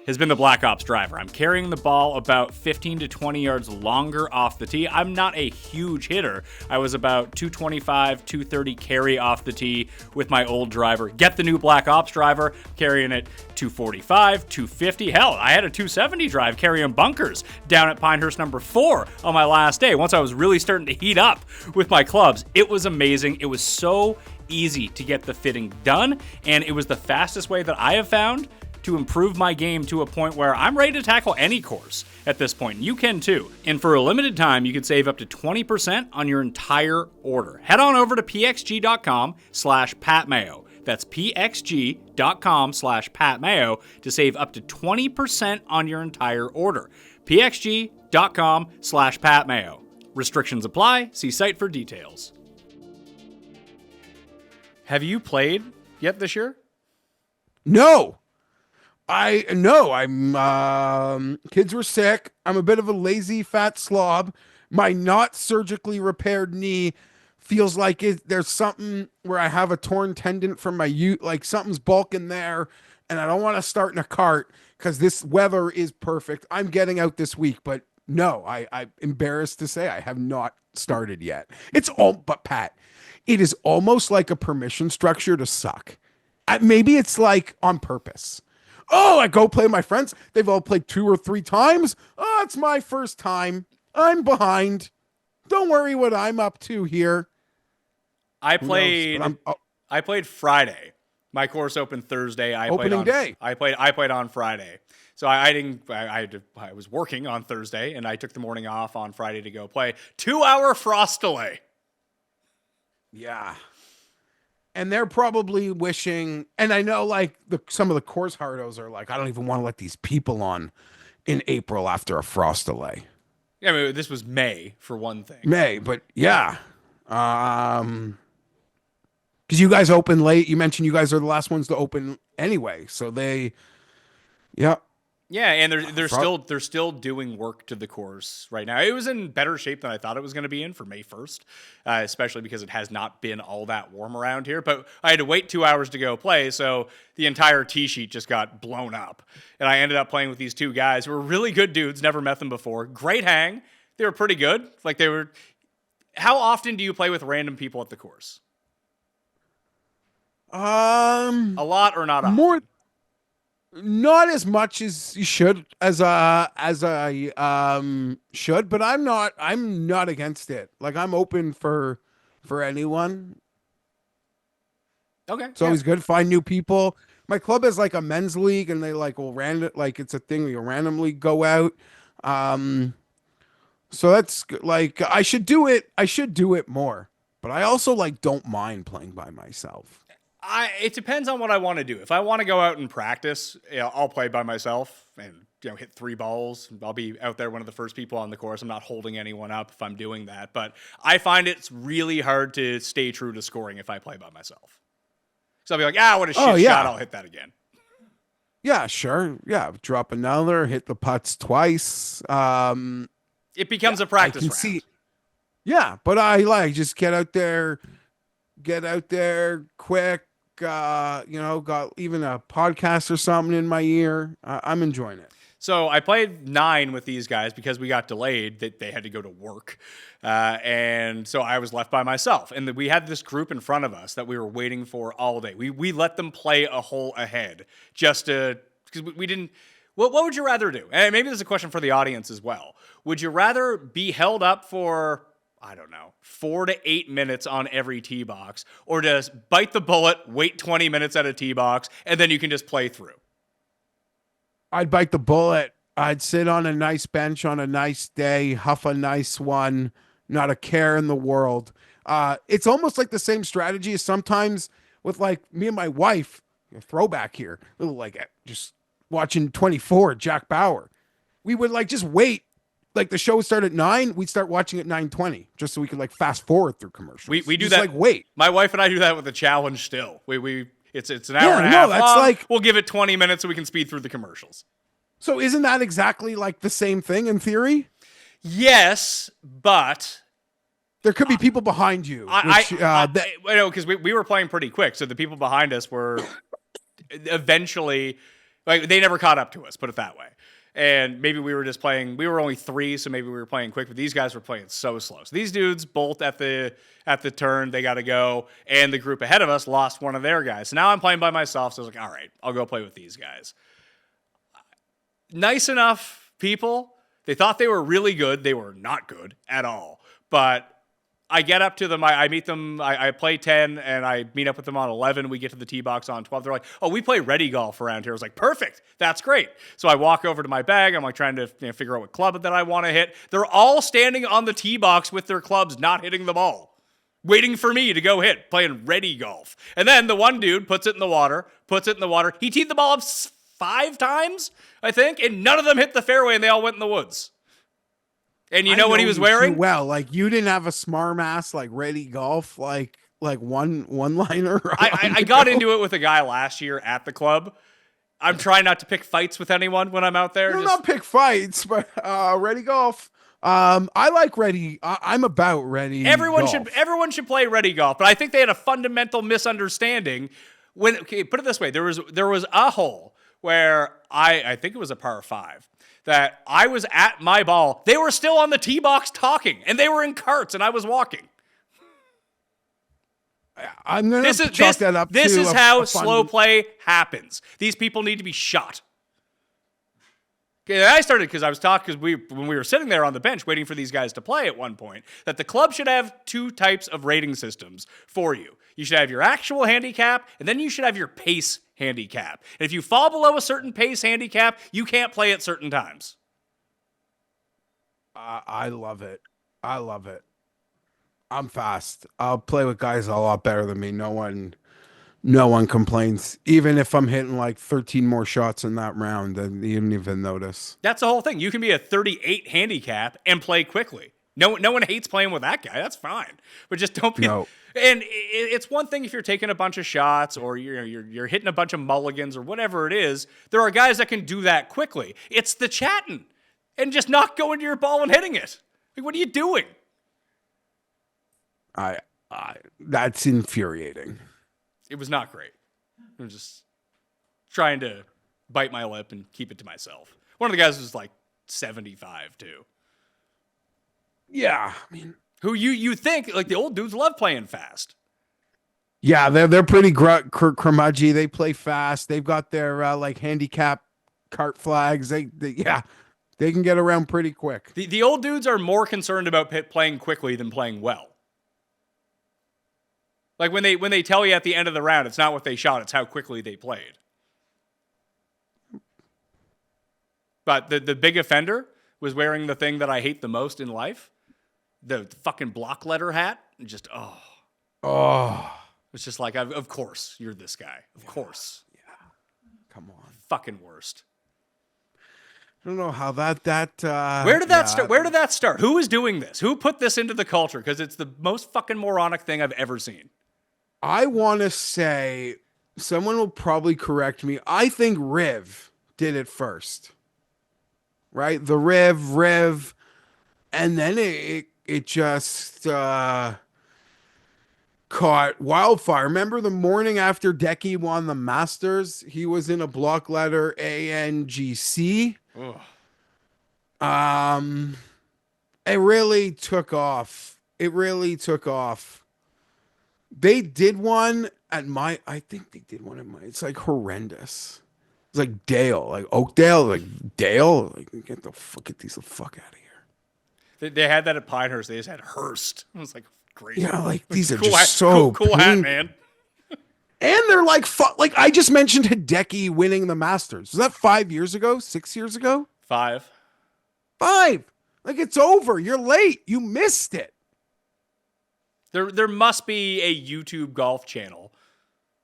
Speaker 1: has been the Black Ops driver. I'm carrying the ball about 15 to 20 yards longer off the tee. I'm not a huge hitter. I was about 225, 230 carry off the tee with my old driver. Get the new Black Ops driver, carrying it 245, 250. Hell, I had a 270 drive carrying bunkers down at Pinehurst number 4 on my last day. Once I was really starting to heat up with my clubs, it was amazing. It was so easy to get the fitting done, and it was the fastest way that I have found to improve my game to a point where I'm ready to tackle any course at this point. You can too. And for a limited time, you can save up to 20% on your entire order. Head on over to pxg.com/patmayo. That's pxg.com/patmayo to save up to 20% on your entire order. pxg.com/patmayo. Restrictions apply. See site for details. Have you played yet this year?
Speaker 4: No. I'm kids were sick. I'm a bit of a lazy fat slob. My not surgically repaired knee feels like there's something where I have a torn tendon from my like something's bulking there, and I don't want to start in a cart because this weather is perfect. I'm getting out this week, but no, I'm embarrassed to say I have not started yet. But Pat, it is almost like a permission structure to suck. Maybe it's like on purpose. Oh, I go play with my friends. They've all played 2 or 3 times. Oh, it's my first time. I'm behind. Don't worry what I'm up to here.
Speaker 1: I played Friday. My course opened Thursday. I played on Friday. So I was working on Thursday, and I took the morning off on Friday to go play. 2-hour frost delay.
Speaker 4: Yeah. And they're probably wishing, and I know like some of the course hardos are like, I don't even want to let these people on in April after a frost delay.
Speaker 1: Yeah, I mean, this was May for one thing.
Speaker 4: May, but yeah. Because you guys open late. You mentioned you guys are the last ones to open anyway. So yeah.
Speaker 1: Yeah, and they're still doing work to the course right now. It was in better shape than I thought it was going to be in for May 1st, especially because it has not been all that warm around here. But I had to wait 2 hours to go play, so the entire tee sheet just got blown up. And I ended up playing with these 2 guys who were really good dudes, never met them before. Great hang. They were pretty good. How often do you play with random people at the course? A lot or not often?
Speaker 4: More. Not as much as you should, as I should, but I'm not against it. Like I'm open for anyone.
Speaker 1: Okay.
Speaker 4: It's always good to find new people. My club is like a men's league, and they like will it's a thing where you randomly go out. So that's like I should do it more. But I also like don't mind playing by myself.
Speaker 1: It depends on what I want to do. If I want to go out and practice, I'll play by myself and hit 3 balls. I'll be out there one of the first people on the course. I'm not holding anyone up if I'm doing that. But I find it's really hard to stay true to scoring if I play by myself. So I'll be like, what a shit shot. I'll hit that again.
Speaker 4: Yeah, sure. Yeah, drop another, hit the putts twice.
Speaker 1: It becomes a practice round.
Speaker 4: See. Yeah, but I just get out there quick. Got even a podcast or something in my ear. I'm enjoying it.
Speaker 1: So I played 9 with these guys because we got delayed. They had to go to work. And so I was left by myself. And we had this group in front of us that we were waiting for all day. We let them play a hole ahead just to, because we didn't. What would you rather do? And maybe this is a question for the audience as well. Would you rather be held up for, I don't know, 4 to 8 minutes on every tee box, or just bite the bullet, wait 20 minutes at a tee box, and then you can just play through?
Speaker 4: I'd bite the bullet. I'd sit on a nice bench on a nice day, huff a nice one, not a care in the world. It's almost like the same strategy as sometimes with like me and my wife, a throwback here, little like just watching 24 Jack Bauer. We would like just wait. Like the show would start at 9, we'd start watching at 9:20 just so we could like fast forward through commercials.
Speaker 1: We do
Speaker 4: just,
Speaker 1: that.
Speaker 4: Like wait.
Speaker 1: My wife and I do that with the challenge still. It's an hour and a half
Speaker 4: that's
Speaker 1: long.
Speaker 4: like
Speaker 1: We'll give it 20 minutes so we can speed through the commercials.
Speaker 4: so isn't that exactly like the same thing in theory?
Speaker 1: Yes, but
Speaker 4: There could be people behind you.
Speaker 1: because we were playing pretty quick, so the people behind us were eventually like they never caught up to us. Put it that way. And maybe we were just playing. We were only 3, so maybe we were playing quick. But these guys were playing so slow. So these dudes bolt at the turn. They got to go, and the group ahead of us lost one of their guys. So now I'm playing by myself. So I was like, all right, I'll go play with these guys. Nice enough people. They thought they were really good. They were not good at all. But I get up to them. I meet them. I play 10, and I meet up with them on 11. We get to the tee box on 12. They're like, oh, we play ready golf around here. I was like, perfect. That's great. So I walk over to my bag. I'm like trying to figure out what club that I want to hit. They're all standing on the tee box with their clubs, not hitting the ball, waiting for me to go hit, playing ready golf. And then the one dude puts it in the water. He teed the ball up 5 times, I think, and none of them hit the fairway, and they all went in the woods. And you know what he was wearing?
Speaker 4: Well, like you didn't have a smarm-ass like ready golf like one-liner.
Speaker 1: I got into it with a guy last year at the club. I'm trying not to pick fights with anyone when I'm out there.
Speaker 4: Not pick fights, but ready golf. I like ready. I'm about ready.
Speaker 1: Everyone
Speaker 4: golf.
Speaker 1: should play ready golf, but I think they had a fundamental misunderstanding. Put it this way, there was a hole where I think it was a par 5. That I was at my ball. They were still on the tee box talking, and they were in carts, and I was walking.
Speaker 4: I'm going to chalk that up.
Speaker 1: This is how slow play happens. These people need to be shot. Okay, I started because I was talking when we were sitting there on the bench waiting for these guys to play at one point, that the club should have 2 types of rating systems for you. You should have your actual handicap, and then you should have your pace handicap. And if you fall below a certain pace handicap, you can't play at certain times.
Speaker 4: I love it. I'm fast. I'll play with guys a lot better than me. No one complains. Even if I'm hitting like 13 more shots in that round, and you didn't even notice.
Speaker 1: That's the whole thing. You can be a 38 handicap and play quickly. No one hates playing with that guy. That's fine. But just don't be.
Speaker 4: No.
Speaker 1: And it's one thing if you're taking a bunch of shots or you're hitting a bunch of mulligans or whatever it is. There are guys that can do that quickly. It's the chatting and just not going to your ball and hitting it. Like, what are you doing?
Speaker 4: That's infuriating.
Speaker 1: It was not great. I was just trying to bite my lip and keep it to myself. One of the guys was like 75 too.
Speaker 4: Yeah, I mean,
Speaker 1: who you think like the old dudes love playing fast.
Speaker 4: Yeah, they're pretty curmudgy. They play fast. They've got their like handicap cart flags. They can get around pretty quick.
Speaker 1: The old dudes are more concerned about playing quickly than playing well. Like when they tell you at the end of the round, it's not what they shot, it's how quickly they played. But the big offender was wearing the thing that I hate the most in life. The fucking block letter hat. And just, it's just like, of course, you're this guy. Of course.
Speaker 4: Yeah. Come on.
Speaker 1: Fucking worst.
Speaker 4: I don't know how that
Speaker 1: where did that start? Where did that start? Who is doing this? Who put this into the culture? Because it's the most fucking moronic thing I've ever seen.
Speaker 4: I want to say, someone will probably correct me. I think Riv did it first. Right? The Riv, and then it just caught wildfire. Remember the morning after Decky won the Masters? He was in a block letter ANGC.
Speaker 1: Ugh.
Speaker 4: It really took off. They did one at I think they did one at it's like horrendous. It's like Dale, like Oakdale, like Dale. Like, get the fuck out of here.
Speaker 1: They had that at Pinehurst. They just had Hurst. I was like, great.
Speaker 4: Yeah, like these are
Speaker 1: cool
Speaker 4: just so
Speaker 1: cool hat, man.
Speaker 4: And they're like, like I just mentioned Hideki winning the Masters. Was that 5 years ago? 6 years ago?
Speaker 1: 5.
Speaker 4: Like it's over. You're late. You missed it.
Speaker 1: There must be a YouTube golf channel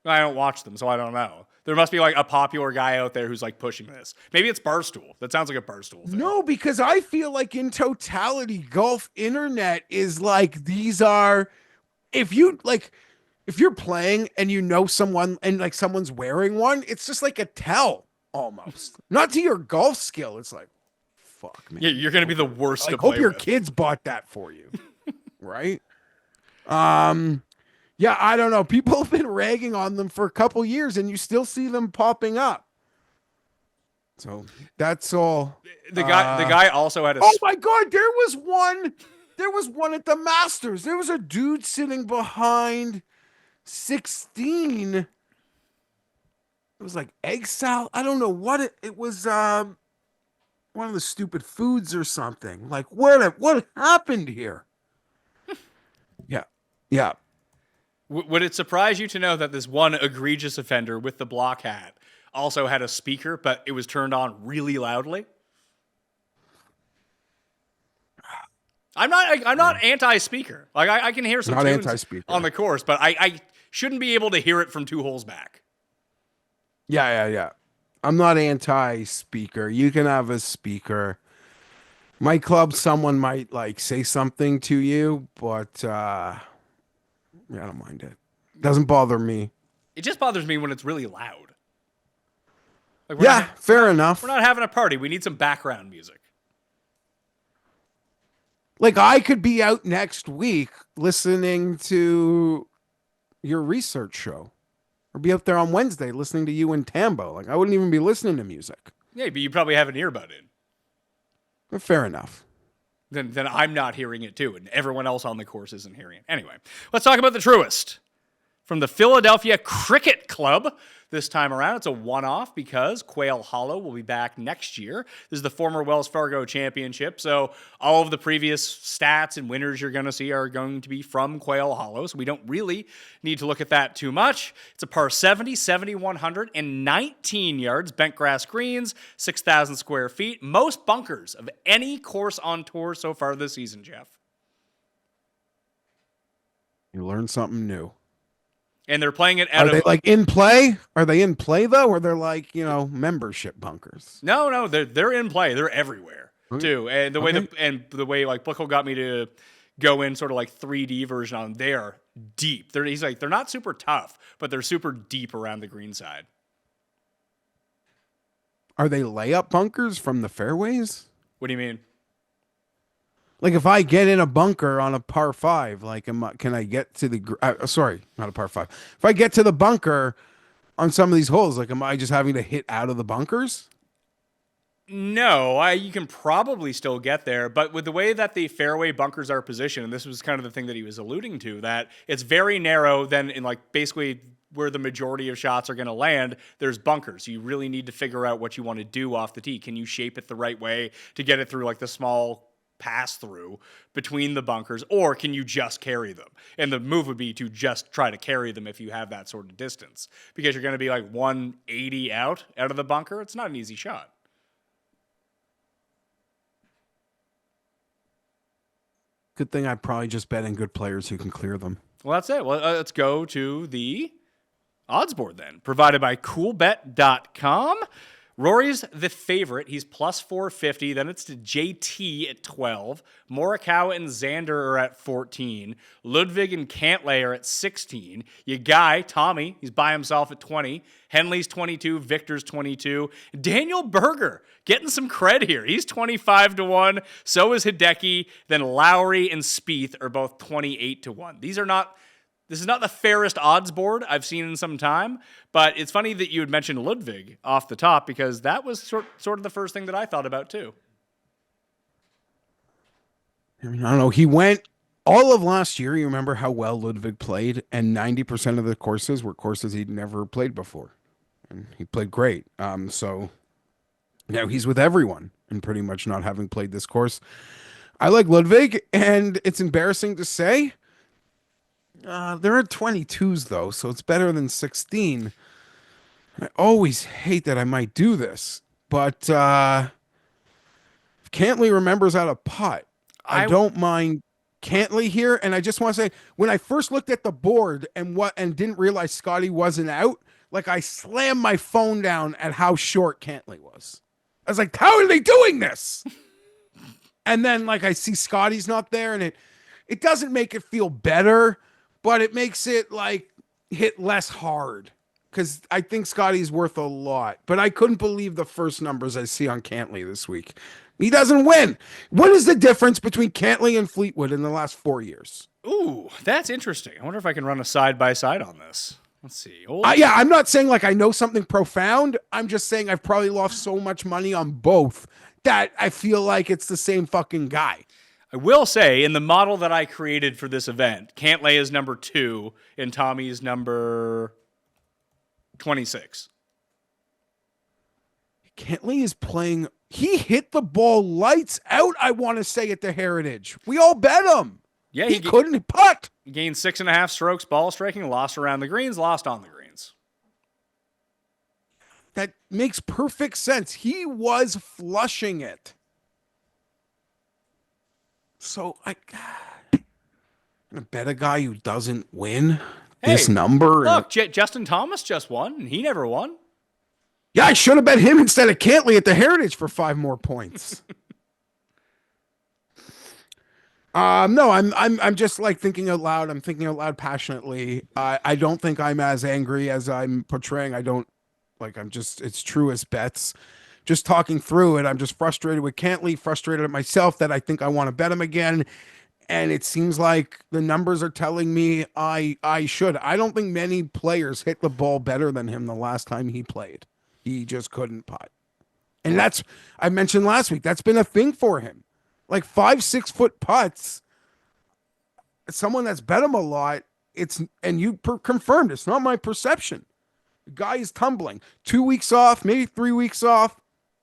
Speaker 1: I don't watch them, so I don't know. There must be like a popular guy out there who's like pushing this. Maybe it's Barstool. That sounds like a Barstool thing.
Speaker 4: No, because I feel like in totality, golf internet is like these are if you're playing and you know someone and like someone's wearing one, it's just like a tell almost. Not to your golf skill. It's like, fuck, man.
Speaker 1: Yeah, you're gonna be the worst
Speaker 4: I
Speaker 1: to
Speaker 4: hope
Speaker 1: play
Speaker 4: your
Speaker 1: with.
Speaker 4: kids bought that for you. Right? Yeah, I don't know. People have been ragging on them for a couple years and you still see them popping up. So that's all.
Speaker 1: The guy also had a.
Speaker 4: Oh my God, there was one. There was one at the Masters. There was a dude sitting behind 16. It was like egg salad. I don't know what it was. One of the stupid foods or something. Like what happened here? Yeah.
Speaker 1: Would it surprise you to know that this one egregious offender with the block hat also had a speaker, but it was turned on really loudly? I'm not anti-speaker. Like I can hear some
Speaker 4: Not
Speaker 1: tunes
Speaker 4: anti-speaker.
Speaker 1: on the course, but I shouldn't be able to hear it from 2 holes back.
Speaker 4: Yeah. I'm not anti-speaker. You can have a speaker. My club, someone might like say something to you, but yeah, I don't mind it. Doesn't bother me.
Speaker 1: It just bothers me when it's really loud. Like
Speaker 4: Yeah, fair enough.
Speaker 1: We're not having a party. We need some background music.
Speaker 4: Like I could be out next week listening to your research show, or be out there on Wednesday listening to you and Tambo. Like I wouldn't even be listening to music.
Speaker 1: Yeah, but you probably have an earbud in.
Speaker 4: But fair enough.
Speaker 1: Then I'm not hearing it too, and everyone else on the course isn't hearing it. Anyway, let's talk about the Truist. From the Philadelphia Cricket Club this time around. It's a one-off because Quail Hollow will be back next year. This is the former Wells Fargo Championship, so all of the previous stats and winners you're going to see are going to be from Quail Hollow, so we don't really need to look at that too much. It's a par 70, 7,100, and 19 yards, bent grass greens, 6,000 square feet, most bunkers of any course on tour so far this season, Jeff.
Speaker 4: You learn something new.
Speaker 1: And they're playing it
Speaker 4: Are they like in play? Are they in play though, or they're like membership bunkers?
Speaker 1: No, they're in play. They're everywhere too. And the way the way like Blickle got me to go in sort of like 3D version on, they're deep. He's like they're not super tough, but they're super deep around the green side.
Speaker 4: Are they layup bunkers from the fairways?
Speaker 1: What do you mean?
Speaker 4: Like if I get in a bunker on a par 5, like can I get to the sorry, not a par 5. If I get to the bunker on some of these holes, like am I just having to hit out of the bunkers?
Speaker 1: No, you can probably still get there, but with the way that the fairway bunkers are positioned, and this was kind of the thing that he was alluding to, that it's very narrow, then in like basically where the majority of shots are going to land, there's bunkers. So you really need to figure out what you want to do off the tee. Can you shape it the right way to get it through like the small pass through between the bunkers, or can you just carry them? And the move would be to just try to carry them if you have that sort of distance, because you're going to be like 180 out of the bunker. It's not an easy shot.
Speaker 4: Good thing I probably just bet in good players who can clear them.
Speaker 1: Well, that's it. Well, let's go to the odds board then, provided by coolbet.com. Rory's the favorite. He's plus 450. Then it's to JT at 12. Morikawa and Xander are at 14. Ludwig and Cantlay are at 16. Your guy, Tommy, he's by himself at 20. Henley's 22. Victor's 22. Daniel Berger getting some cred here. He's 25-1. So is Hideki. Then Lowry and Spieth are both 28-1. This is not the fairest odds board I've seen in some time, but it's funny that you had mentioned Ludwig off the top, because that was sort of the first thing that I thought about too.
Speaker 4: I don't know. He went all of last year. You remember how well Ludwig played, and 90% of the courses were courses he'd never played before, and he played great. So he's with everyone and pretty much not having played this course. I like Ludwig, and it's embarrassing to say. They're at 22s, though, so it's better than 16. I always hate that I might do this, but if Cantlay remembers how to putt, I don't mind Cantlay here, and I just want to say, when I first looked at the board and didn't realize Scotty wasn't out, like I slammed my phone down at how short Cantlay was. I was like, how are they doing this? And then like I see Scotty's not there, and it doesn't make it feel better, but it makes it like hit less hard. Because I think Scotty's worth a lot. But I couldn't believe the first numbers I see on Cantlay this week. He doesn't win. What is the difference between Cantlay and Fleetwood in the last 4 years?
Speaker 1: Ooh, that's interesting. I wonder if I can run a side-by-side on this. Let's see.
Speaker 4: Yeah, I'm not saying like I know something profound. I'm just saying I've probably lost so much money on both that I feel like it's the same fucking guy.
Speaker 1: I will say, in the model that I created for this event, Cantlay is number 2 and Tommy's number 26.
Speaker 4: Cantlay is playing. He hit the ball lights out, I want to say, at the Heritage. We all bet him.
Speaker 1: Yeah,
Speaker 4: he couldn't putt.
Speaker 1: He gained 6.5 strokes ball striking, lost around the greens, lost on the greens.
Speaker 4: That makes perfect sense. He was flushing it. So I'm gonna bet a guy who doesn't win this number.
Speaker 1: Look, Justin Thomas just won, and he never won.
Speaker 4: Yeah, I should have bet him instead of Cantlay at the Heritage for 5 more points. No, I'm just like thinking out loud. I'm thinking out loud passionately. I don't think I'm as angry as I'm portraying. It's Truist bets. Just talking through it, I'm just frustrated with Cantlay, frustrated at myself that I think I want to bet him again. And it seems like the numbers are telling me I should. I don't think many players hit the ball better than him the last time he played. He just couldn't putt. And that's, I mentioned last week, that's been a thing for him. Like 5-6 foot putts. Someone that's bet him a lot, and you confirmed, it's not my perception. The guy is tumbling. 2 weeks off, maybe 3 weeks off.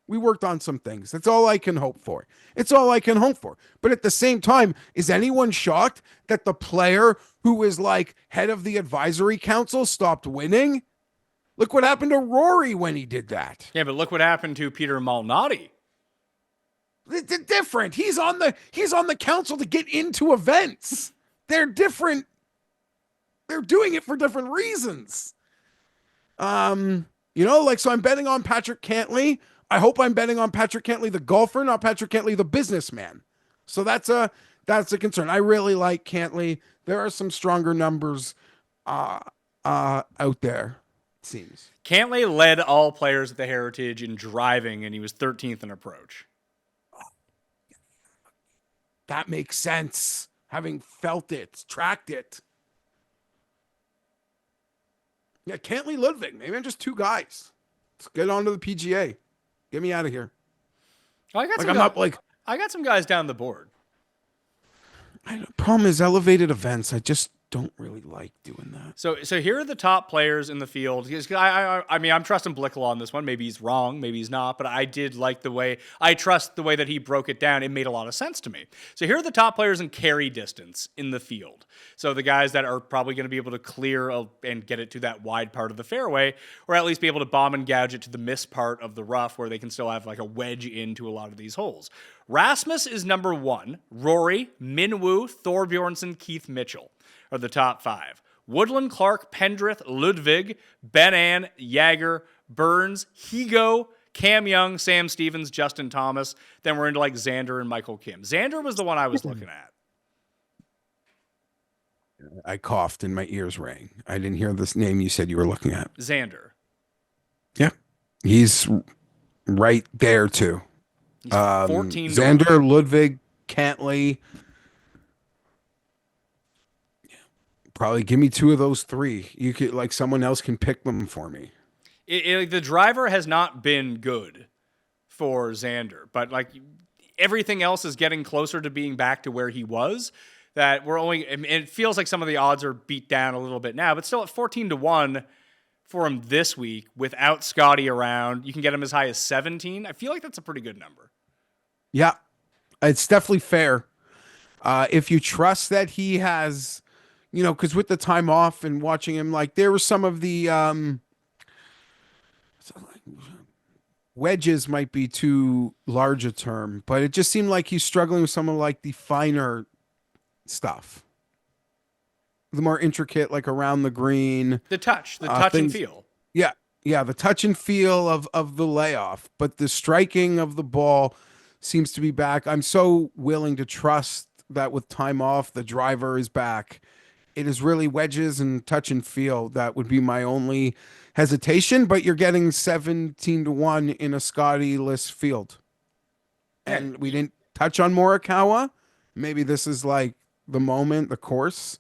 Speaker 4: We worked on some things. That's all I can hope for. It's all I can hope for. But at the same time, is anyone shocked that the player who is like head of the advisory council stopped winning? Look what happened to Rory when he did that.
Speaker 1: Yeah, but look what happened to Peter Malnati.
Speaker 4: It's different. He's on the council to get into events. They're different. They're doing it for different reasons. So I'm betting on Patrick Cantlay. I hope I'm betting on Patrick Cantlay, the golfer, not Patrick Cantlay, the businessman. So that's a concern. I really like Cantlay. There are some stronger numbers out there, it seems.
Speaker 1: Cantlay led all players at the Heritage in driving, and he was 13th in approach.
Speaker 4: That makes sense. Having felt it, tracked it. Yeah, Cantlay, Ludwig. Maybe I'm just 2 guys. Let's get on to the PGA. Get me out of here.
Speaker 1: I got some guys down the board.
Speaker 4: Problem is elevated events. I just don't really like doing that.
Speaker 1: So here are the top players in the field. I mean, I'm trusting Blickle on this one. Maybe he's wrong, maybe he's not, but I did like I trust the way that he broke it down. It made a lot of sense to me. So here are the top players in carry distance in the field. So the guys that are probably going to be able to clear and get it to that wide part of the fairway, or at least be able to bomb and gouge it to the miss part of the rough where they can still have like a wedge into a lot of these holes. Rasmus is number 1. Rory, Minwoo, Thorbjornsen, Keith Mitchell are the top 5. Woodland, Clark, Pendrith, Ludwig, Ben-An, Jagger, Burns, Higo, Cam Young, Sam Stevens, Justin Thomas. Then we're into like Xander and Michael Kim. Xander was the one I was looking at.
Speaker 4: I coughed and my ears rang. I didn't hear this name you said you were looking at.
Speaker 1: Xander.
Speaker 4: Yeah. He's right there too.
Speaker 1: He's 14.
Speaker 4: Xander, Ludwig, Cantlay. Probably give me 2 of those 3. You could like someone else can pick them for me.
Speaker 1: The driver has not been good for Xander, but like everything else is getting closer to being back to where he was. That we're only, and it feels like some of the odds are beat down a little bit now, but still at 14-1 for him this week without Scotty around. You can get him as high as 17. I feel like that's a pretty good number.
Speaker 4: Yeah, it's definitely fair. If you trust that he has, because with the time off and watching him, like there were some of the wedges might be too large a term, but it just seemed like he's struggling with some of like the finer stuff. The more intricate, like around the green.
Speaker 1: The touch and
Speaker 4: things.
Speaker 1: feel.
Speaker 4: Yeah. Yeah. The touch and feel of the layoff, but the striking of the ball seems to be back. I'm so willing to trust that with time off, the driver is back. It is really wedges and touch and feel. That would be my only hesitation, but you're getting 17-1 in a Scotty-less field. And we didn't touch on Morikawa. Maybe this is like the moment, the course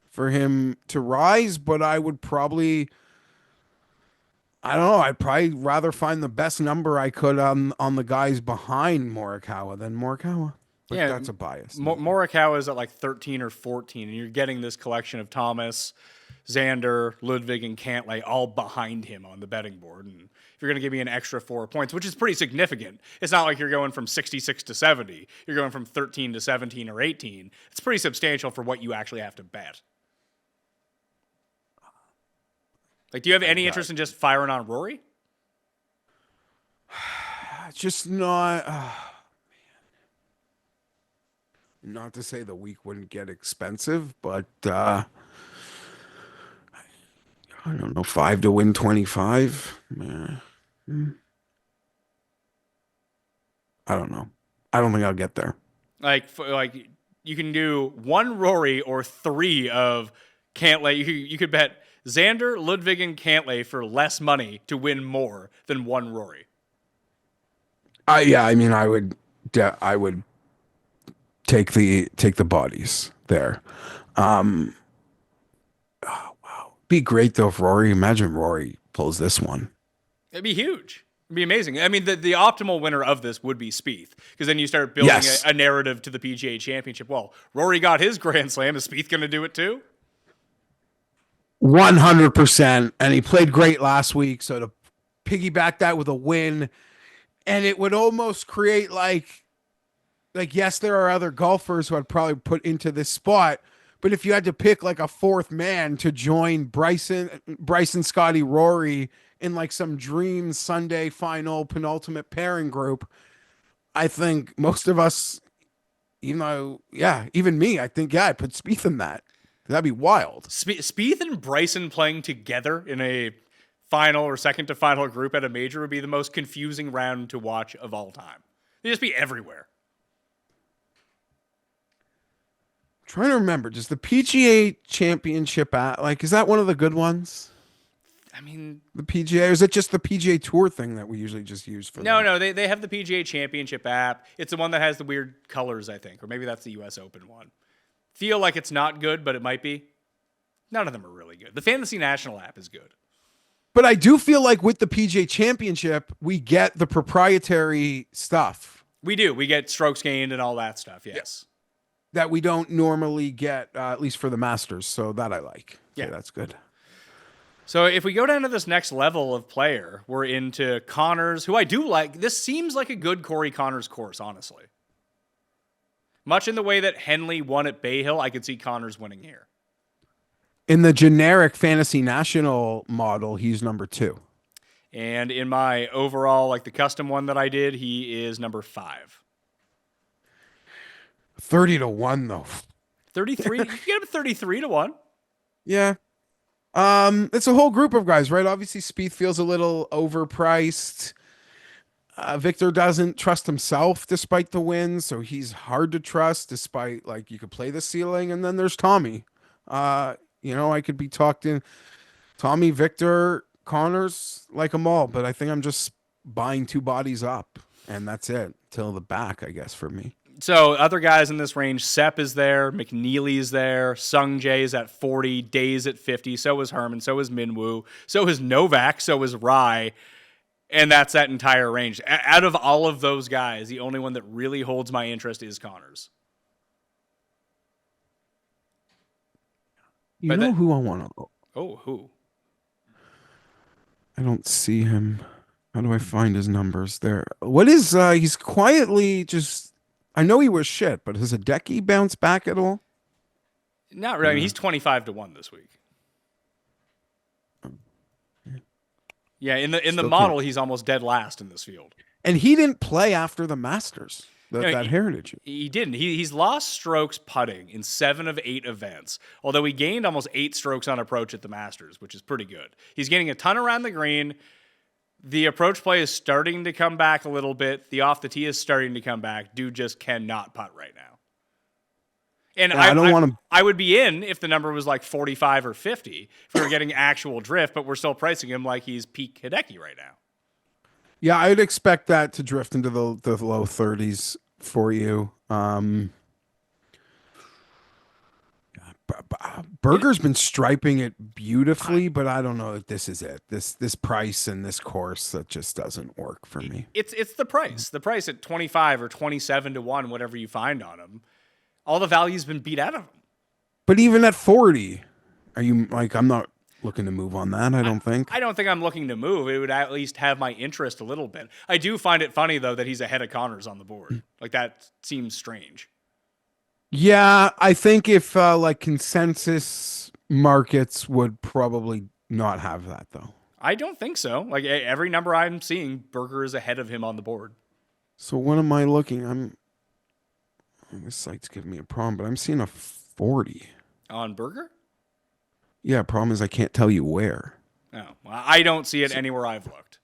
Speaker 4: for him to rise, but I don't know, I'd probably rather find the best number I could on the guys behind Morikawa than Morikawa. But that's a bias.
Speaker 1: Morikawa is at like 13 or 14, and you're getting this collection of Thomas, Xander, Ludwig, and Cantlay all behind him on the betting board. And if you're going to give me an extra 4 points, which is pretty significant, it's not like you're going from 66 to 70. You're going from 13 to 17 or 18. It's pretty substantial for what you actually have to bet. Like, do you have any interest in just firing on Rory?
Speaker 4: Just not. Not to say the week wouldn't get expensive, but I don't know, 5 to win 25. I don't know. I don't think I'll get there.
Speaker 1: Like you can do 1 Rory or 3 of Cantlay. You could bet Xander, Ludwig, and Cantlay for less money to win more than 1 Rory.
Speaker 4: Yeah, I mean, I would take the bodies there. Oh, wow. Be great though if Rory. Imagine Rory pulls this one.
Speaker 1: It'd be huge. It'd be amazing. I mean, the optimal winner of this would be Spieth, because then you start building a narrative to the PGA Championship. Well, Rory got his Grand Slam. Is Spieth going to do it too?
Speaker 4: 100%. And he played great last week. So to piggyback that with a win, and it would almost create like, yes, there are other golfers who I'd probably put into this spot, but if you had to pick like a 4th man to join Bryson, Scotty, Rory in like some dream Sunday final penultimate pairing group, I think most of us, even me, I think, I put Spieth in that. That'd be wild.
Speaker 1: Spieth and Bryson playing together in a final or second to final group at a major would be the most confusing round to watch of all time. They'd just be everywhere.
Speaker 4: I'm trying to remember, does the PGA Championship is that one of the good ones?
Speaker 1: I mean,
Speaker 4: the PGA, or is it just the PGA Tour thing that we usually just use for?
Speaker 1: No, they have the PGA Championship app. It's the one that has the weird colors, I think, or maybe that's the US Open one. Feel like it's not good, but it might be. None of them are really good. The Fantasy National app is good.
Speaker 4: But I do feel like with the PGA Championship, we get the proprietary stuff.
Speaker 1: We do. We get strokes gained and all that stuff, yes.
Speaker 4: Yeah. That we don't normally get, at least for the Masters. So that I like.
Speaker 1: Yeah,
Speaker 4: that's good.
Speaker 1: So if we go down to this next level of player, we're into Connors, who I do like. This seems like a good Corey Connors course, honestly. Much in the way that Henley won at Bay Hill, I could see Connors winning here.
Speaker 4: In the generic Fantasy National model, he's number 2.
Speaker 1: And in my overall, like the custom one that I did, he is number 5.
Speaker 4: 30-1 though.
Speaker 1: 33? You get him 33-1.
Speaker 4: Yeah. It's a whole group of guys, right? Obviously, Spieth feels a little overpriced. Victor doesn't trust himself despite the win, so he's hard to trust despite, like, you could play the ceiling. And then there's Tommy. I could be talked in. Tommy, Victor, Connors, like them all, but I think I'm just buying 2 bodies up, and that's it till the back, I guess, for me.
Speaker 1: So other guys in this range, Sepp is there, McNeely is there, Sung Jae is at 40, Days at 50, so is Herman, so is Minwoo, so is Novak, so is Rai, and that's that entire range. Out of all of those guys, the only one that really holds my interest is Connors.
Speaker 4: You know who I want to...
Speaker 1: Oh, who?
Speaker 4: I don't see him. How do I find his numbers there? What is... he's quietly just... I know he was shit, but has Hideki bounced back at all?
Speaker 1: Not really. I mean, he's 25-1 this week. Yeah, in the model, he's almost dead last in this field.
Speaker 4: And he didn't play after the Masters. that heritage.
Speaker 1: He didn't. He's lost strokes putting in 7 of 8 events, although he gained almost 8 strokes on approach at the Masters, which is pretty good. He's gaining a ton around the green. The approach play is starting to come back a little bit. The off the tee is starting to come back. Dude just cannot putt right now. And I would be in if the number was like 45 or 50 if we were getting actual drift, but we're still pricing him like he's peak Hideki right now.
Speaker 4: Yeah, I'd expect that to drift into the low 30s for you. Berger's been striping it beautifully, but I don't know if this is it. This price and this course, that just doesn't work for me.
Speaker 1: It's the price. The price at 25 or 27 to 1, whatever you find on him. All the value's been beat out of him.
Speaker 4: But even at 40, are you like, I'm not looking to move on that, I don't think.
Speaker 1: I don't think I'm looking to move. It would at least have my interest a little bit. I do find it funny, though, that he's ahead of Connors on the board. Like, that seems strange.
Speaker 4: Yeah, I think if like consensus markets would probably not have that, though.
Speaker 1: I don't think so. Like, every number I'm seeing, Berger is ahead of him on the board.
Speaker 4: So what am I looking? This site's giving me a problem, but I'm seeing a 40.
Speaker 1: On Berger?
Speaker 4: Yeah, problem is I can't tell you where.
Speaker 1: Oh, well, I don't see it anywhere I've looked.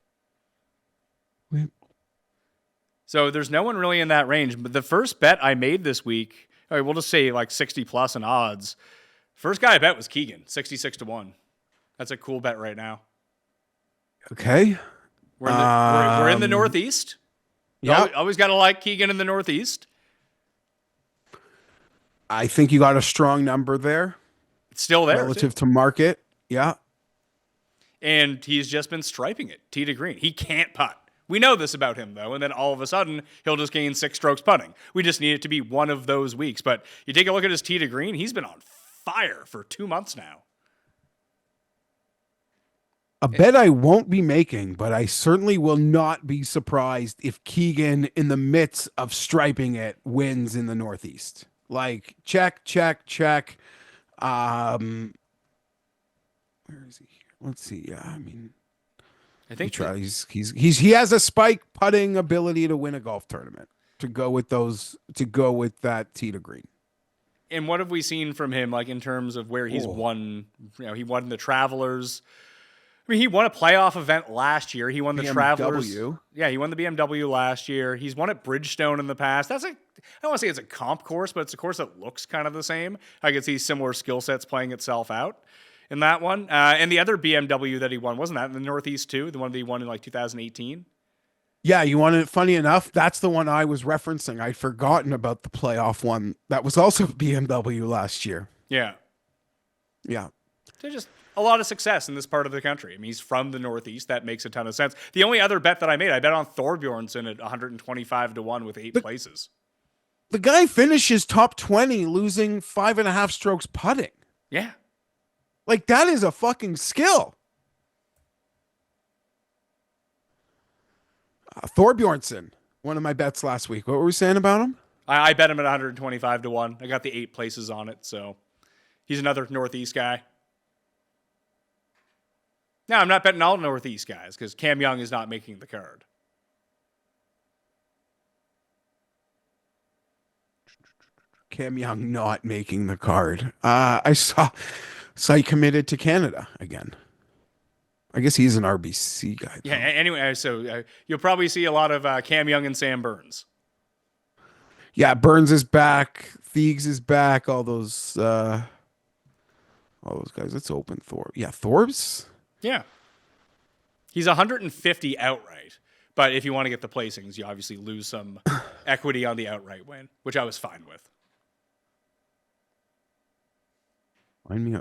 Speaker 4: Wait.
Speaker 1: So there's no one really in that range. But the first bet I made this week, we'll just say like 60 plus in odds. First guy I bet was Keegan, 66 to 1. That's a cool bet right now.
Speaker 4: Okay.
Speaker 1: We're in the Northeast.
Speaker 4: Yeah.
Speaker 1: Always got to like Keegan in the Northeast.
Speaker 4: I think you got a strong number there.
Speaker 1: It's still there.
Speaker 4: Relative to market. Yeah.
Speaker 1: And he's just been striping it, tee to green. He can't putt. We know this about him, though, and then all of a sudden, he'll just gain 6 strokes putting. We just need it to be one of those weeks. But you take a look at his tee to green, he's been on fire for 2 months now.
Speaker 4: A bet I won't be making, but I certainly will not be surprised if Keegan, in the midst of striping it, wins in the Northeast. Like, check. Where is he? Let's see. Yeah, I mean,
Speaker 1: I think
Speaker 4: he has a spike putting ability to win a golf tournament. To go with that tee to green.
Speaker 1: And what have we seen from him, like in terms of where he's won? He won the Travelers. I mean, he won a playoff event last year. He won the Travelers. Yeah, he won the BMW last year. He's won at Bridgestone in the past. I don't want to say it's a comp course, but it's a course that looks kind of the same. I could see similar skill sets playing itself out in that one. And the other BMW that he won, wasn't that in the Northeast too? The one that he won in like 2018?
Speaker 4: Yeah, you want it. Funny enough, that's the one I was referencing. I'd forgotten about the playoff one. That was also BMW last year.
Speaker 1: Yeah.
Speaker 4: Yeah.
Speaker 1: They're just a lot of success in this part of the country. I mean, he's from the Northeast. That makes a ton of sense. The only other bet that I made, I bet on Thorbjornsen at 125 to 1 with 8 places.
Speaker 4: The guy finishes top 20 losing 5.5 strokes putting.
Speaker 1: Yeah.
Speaker 4: Like, that is a fucking skill. Thorbjornsen, one of my bets last week. What were we saying about him?
Speaker 1: I bet him at 125 to 1. I got the 8 places on it, so he's another Northeast guy. No, I'm not betting all Northeast guys because Cam Young is not making the card.
Speaker 4: Cam Young not making the card. I saw he committed to Canada again. I guess he's an RBC guy, though.
Speaker 1: Yeah, anyway, so you'll probably see a lot of Cam Young and Sam Burns.
Speaker 4: Yeah, Burns is back. Thiegs is back. All those guys. Let's open Thorpe. Yeah, Thorbs?
Speaker 1: Yeah. He's 150 outright. But if you want to get the placings, you obviously lose some equity on the outright win, which I was fine with.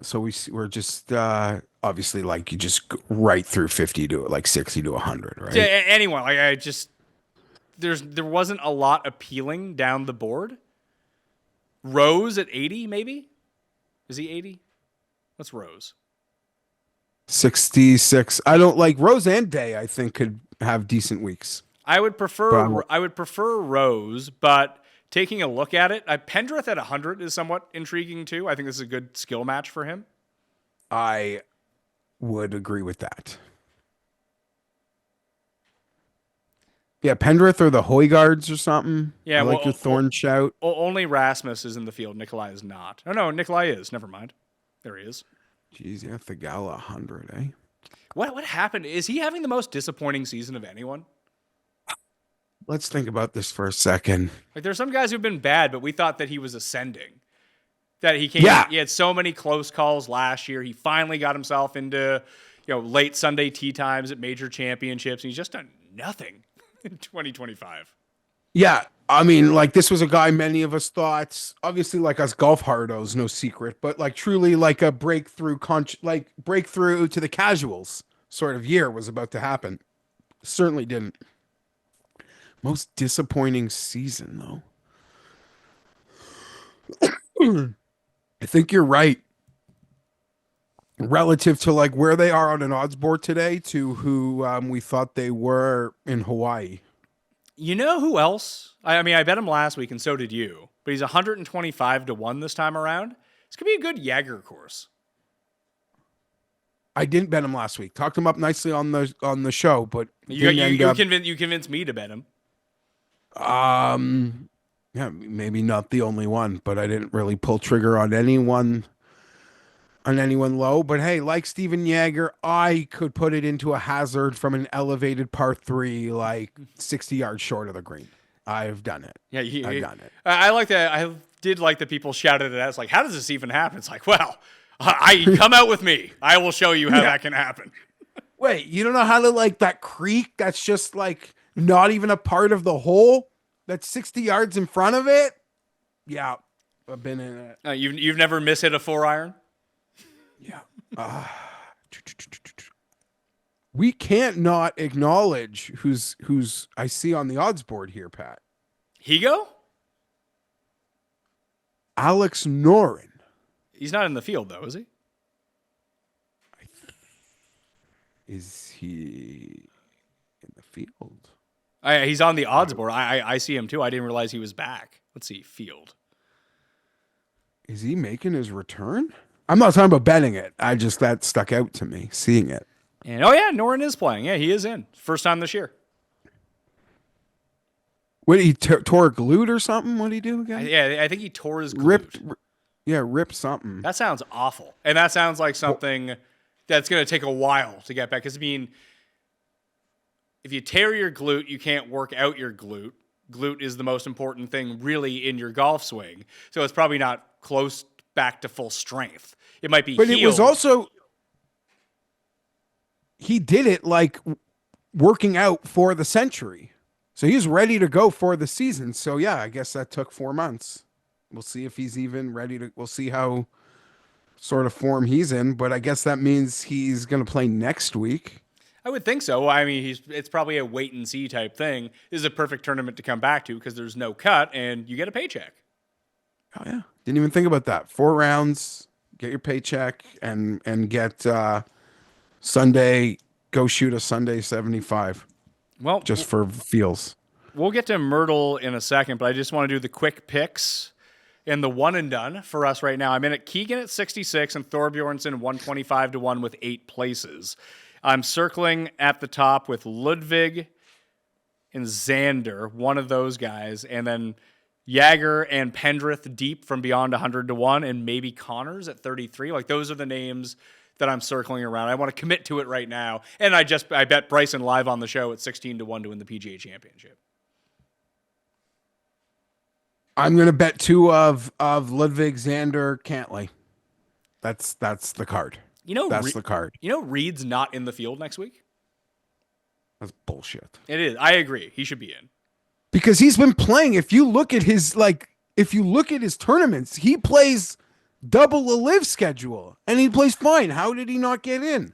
Speaker 4: So we're just obviously like you just go right through 50 to like 60 to 100, right?
Speaker 1: Yeah, anyone, like there wasn't a lot appealing down the board. Rose at 80, maybe? Is he 80? What's Rose?
Speaker 4: 66. I don't like Rose and Day. I think could have decent weeks.
Speaker 1: I would prefer Rose, but taking a look at it, Pendrith at 100 is somewhat intriguing too. I think this is a good skill match for him.
Speaker 4: I would agree with that. Yeah, Pendrith or the Hoygards or something.
Speaker 1: Yeah,
Speaker 4: I like
Speaker 1: well,
Speaker 4: your Thorn shout.
Speaker 1: Only Rasmus is in the field. Nikolai is not. Oh, no, Nikolai is. Never mind. There he is.
Speaker 4: Jeez, yeah, Thagala 100, eh?
Speaker 1: What happened? Is he having the most disappointing season of anyone?
Speaker 4: Let's think about this for a second.
Speaker 1: Like, there's some guys who've been bad, but we thought that he was ascending. That he came.
Speaker 4: Yeah.
Speaker 1: He had so many close calls last year. He finally got himself into, late Sunday tee times at major championships. And he's just done nothing in 2025.
Speaker 4: Yeah, I mean, like this was a guy many of us thought, obviously, like us golf hardos, no secret, but like truly like a breakthrough, breakthrough to the casuals sort of year was about to happen. Certainly didn't. Most disappointing season, though. I think you're right. Relative to like where they are on an odds board today to who we thought they were in Hawaii.
Speaker 1: You know who else? I mean, I bet him last week, and so did you. But he's 125 to 1 this time around. This could be a good Jaeger course.
Speaker 4: I didn't bet him last week. Talked him up nicely on the show, but
Speaker 1: You convinced me to bet him.
Speaker 4: Yeah, maybe not the only one, but I didn't really pull trigger on anyone low. But hey, like Steven Jaeger, I could put it into a hazard from an elevated par 3, like 60 yards short of the green. I've done it.
Speaker 1: Yeah,
Speaker 4: I've done it.
Speaker 1: I like that. I did like that people shouted it out. It's like, how does this even happen? It's like, well, I come out with me. I will show you how that can happen.
Speaker 4: Wait, you don't know how to like that creek that's just like not even a part of the hole that's 60 yards in front of it? Yeah, I've been in it.
Speaker 1: You've never mishit a 4-iron?
Speaker 4: Yeah. We can't not acknowledge who's I see on the odds board here, Pat.
Speaker 1: Higo?
Speaker 4: Alex Noren.
Speaker 1: He's not in the field, though, is he?
Speaker 4: Is he in the field?
Speaker 1: He's on the odds board. I see him, too. I didn't realize he was back. Let's see. Field.
Speaker 4: Is he making his return? I'm not talking about betting it. That stuck out to me, seeing it.
Speaker 1: And Noren is playing. Yeah, he is in. First time this year.
Speaker 4: What, he tore a glute or something? What did he do again?
Speaker 1: I think he tore his glute.
Speaker 4: Ripped something.
Speaker 1: That sounds awful. And that sounds like something that's going to take a while to get back. Because, I mean, if you tear your glute, you can't work out your glute. Glute is the most important thing really in your golf swing. So it's probably not close back to full strength. It might be
Speaker 4: But
Speaker 1: healed.
Speaker 4: it was also, he did it like working out for the century. So he's ready to go for the season. So yeah, I guess that took 4 months. We'll see if he's even ready to, we'll see how sort of form he's in, but I guess that means he's going to play next week.
Speaker 1: I would think so. I mean, it's probably a wait and see type thing. This is a perfect tournament to come back to because there's no cut and you get a paycheck.
Speaker 4: Oh yeah. Didn't even think about that. 4 rounds, get your paycheck and get Sunday, go shoot a Sunday 75.
Speaker 1: Well,
Speaker 4: just for feels.
Speaker 1: We'll get to Myrtle in a second, but I just want to do the quick picks and the one and done for us right now. I'm in at Keegan at 66 and Thorbjornsen 125 to 1 with 8 places. I'm circling at the top with Ludwig and Xander, one of those guys, and then Jaeger and Pendrith deep from beyond 100 to 1, and maybe Connors at 33. Like, those are the names that I'm circling around. I want to commit to it right now. And I bet Bryson live on the show at 16 to 1 to win the PGA Championship.
Speaker 4: I'm going to bet 2 of Ludwig, Xander, Cantlay. That's the card. That's the card.
Speaker 1: Reed's not in the field next week?
Speaker 4: That's bullshit.
Speaker 1: It is. I agree. He should be in.
Speaker 4: Because he's been playing. If you look at his tournaments, he plays double the LIV schedule and he plays fine. How did he not get in?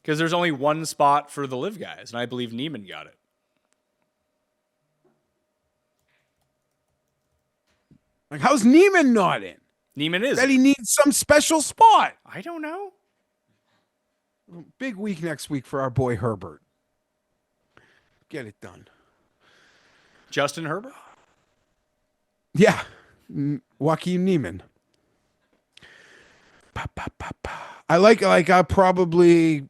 Speaker 1: Because there's only one spot for the LIV guys, and I believe Neiman got it.
Speaker 4: Like, how's Neiman not in?
Speaker 1: Neiman is.
Speaker 4: That he needs some special spot.
Speaker 1: I don't know.
Speaker 4: Big week next week for our boy Herbert. Get it done.
Speaker 1: Justin Herbert?
Speaker 4: Yeah. Joaquin Neiman. I like I'll probably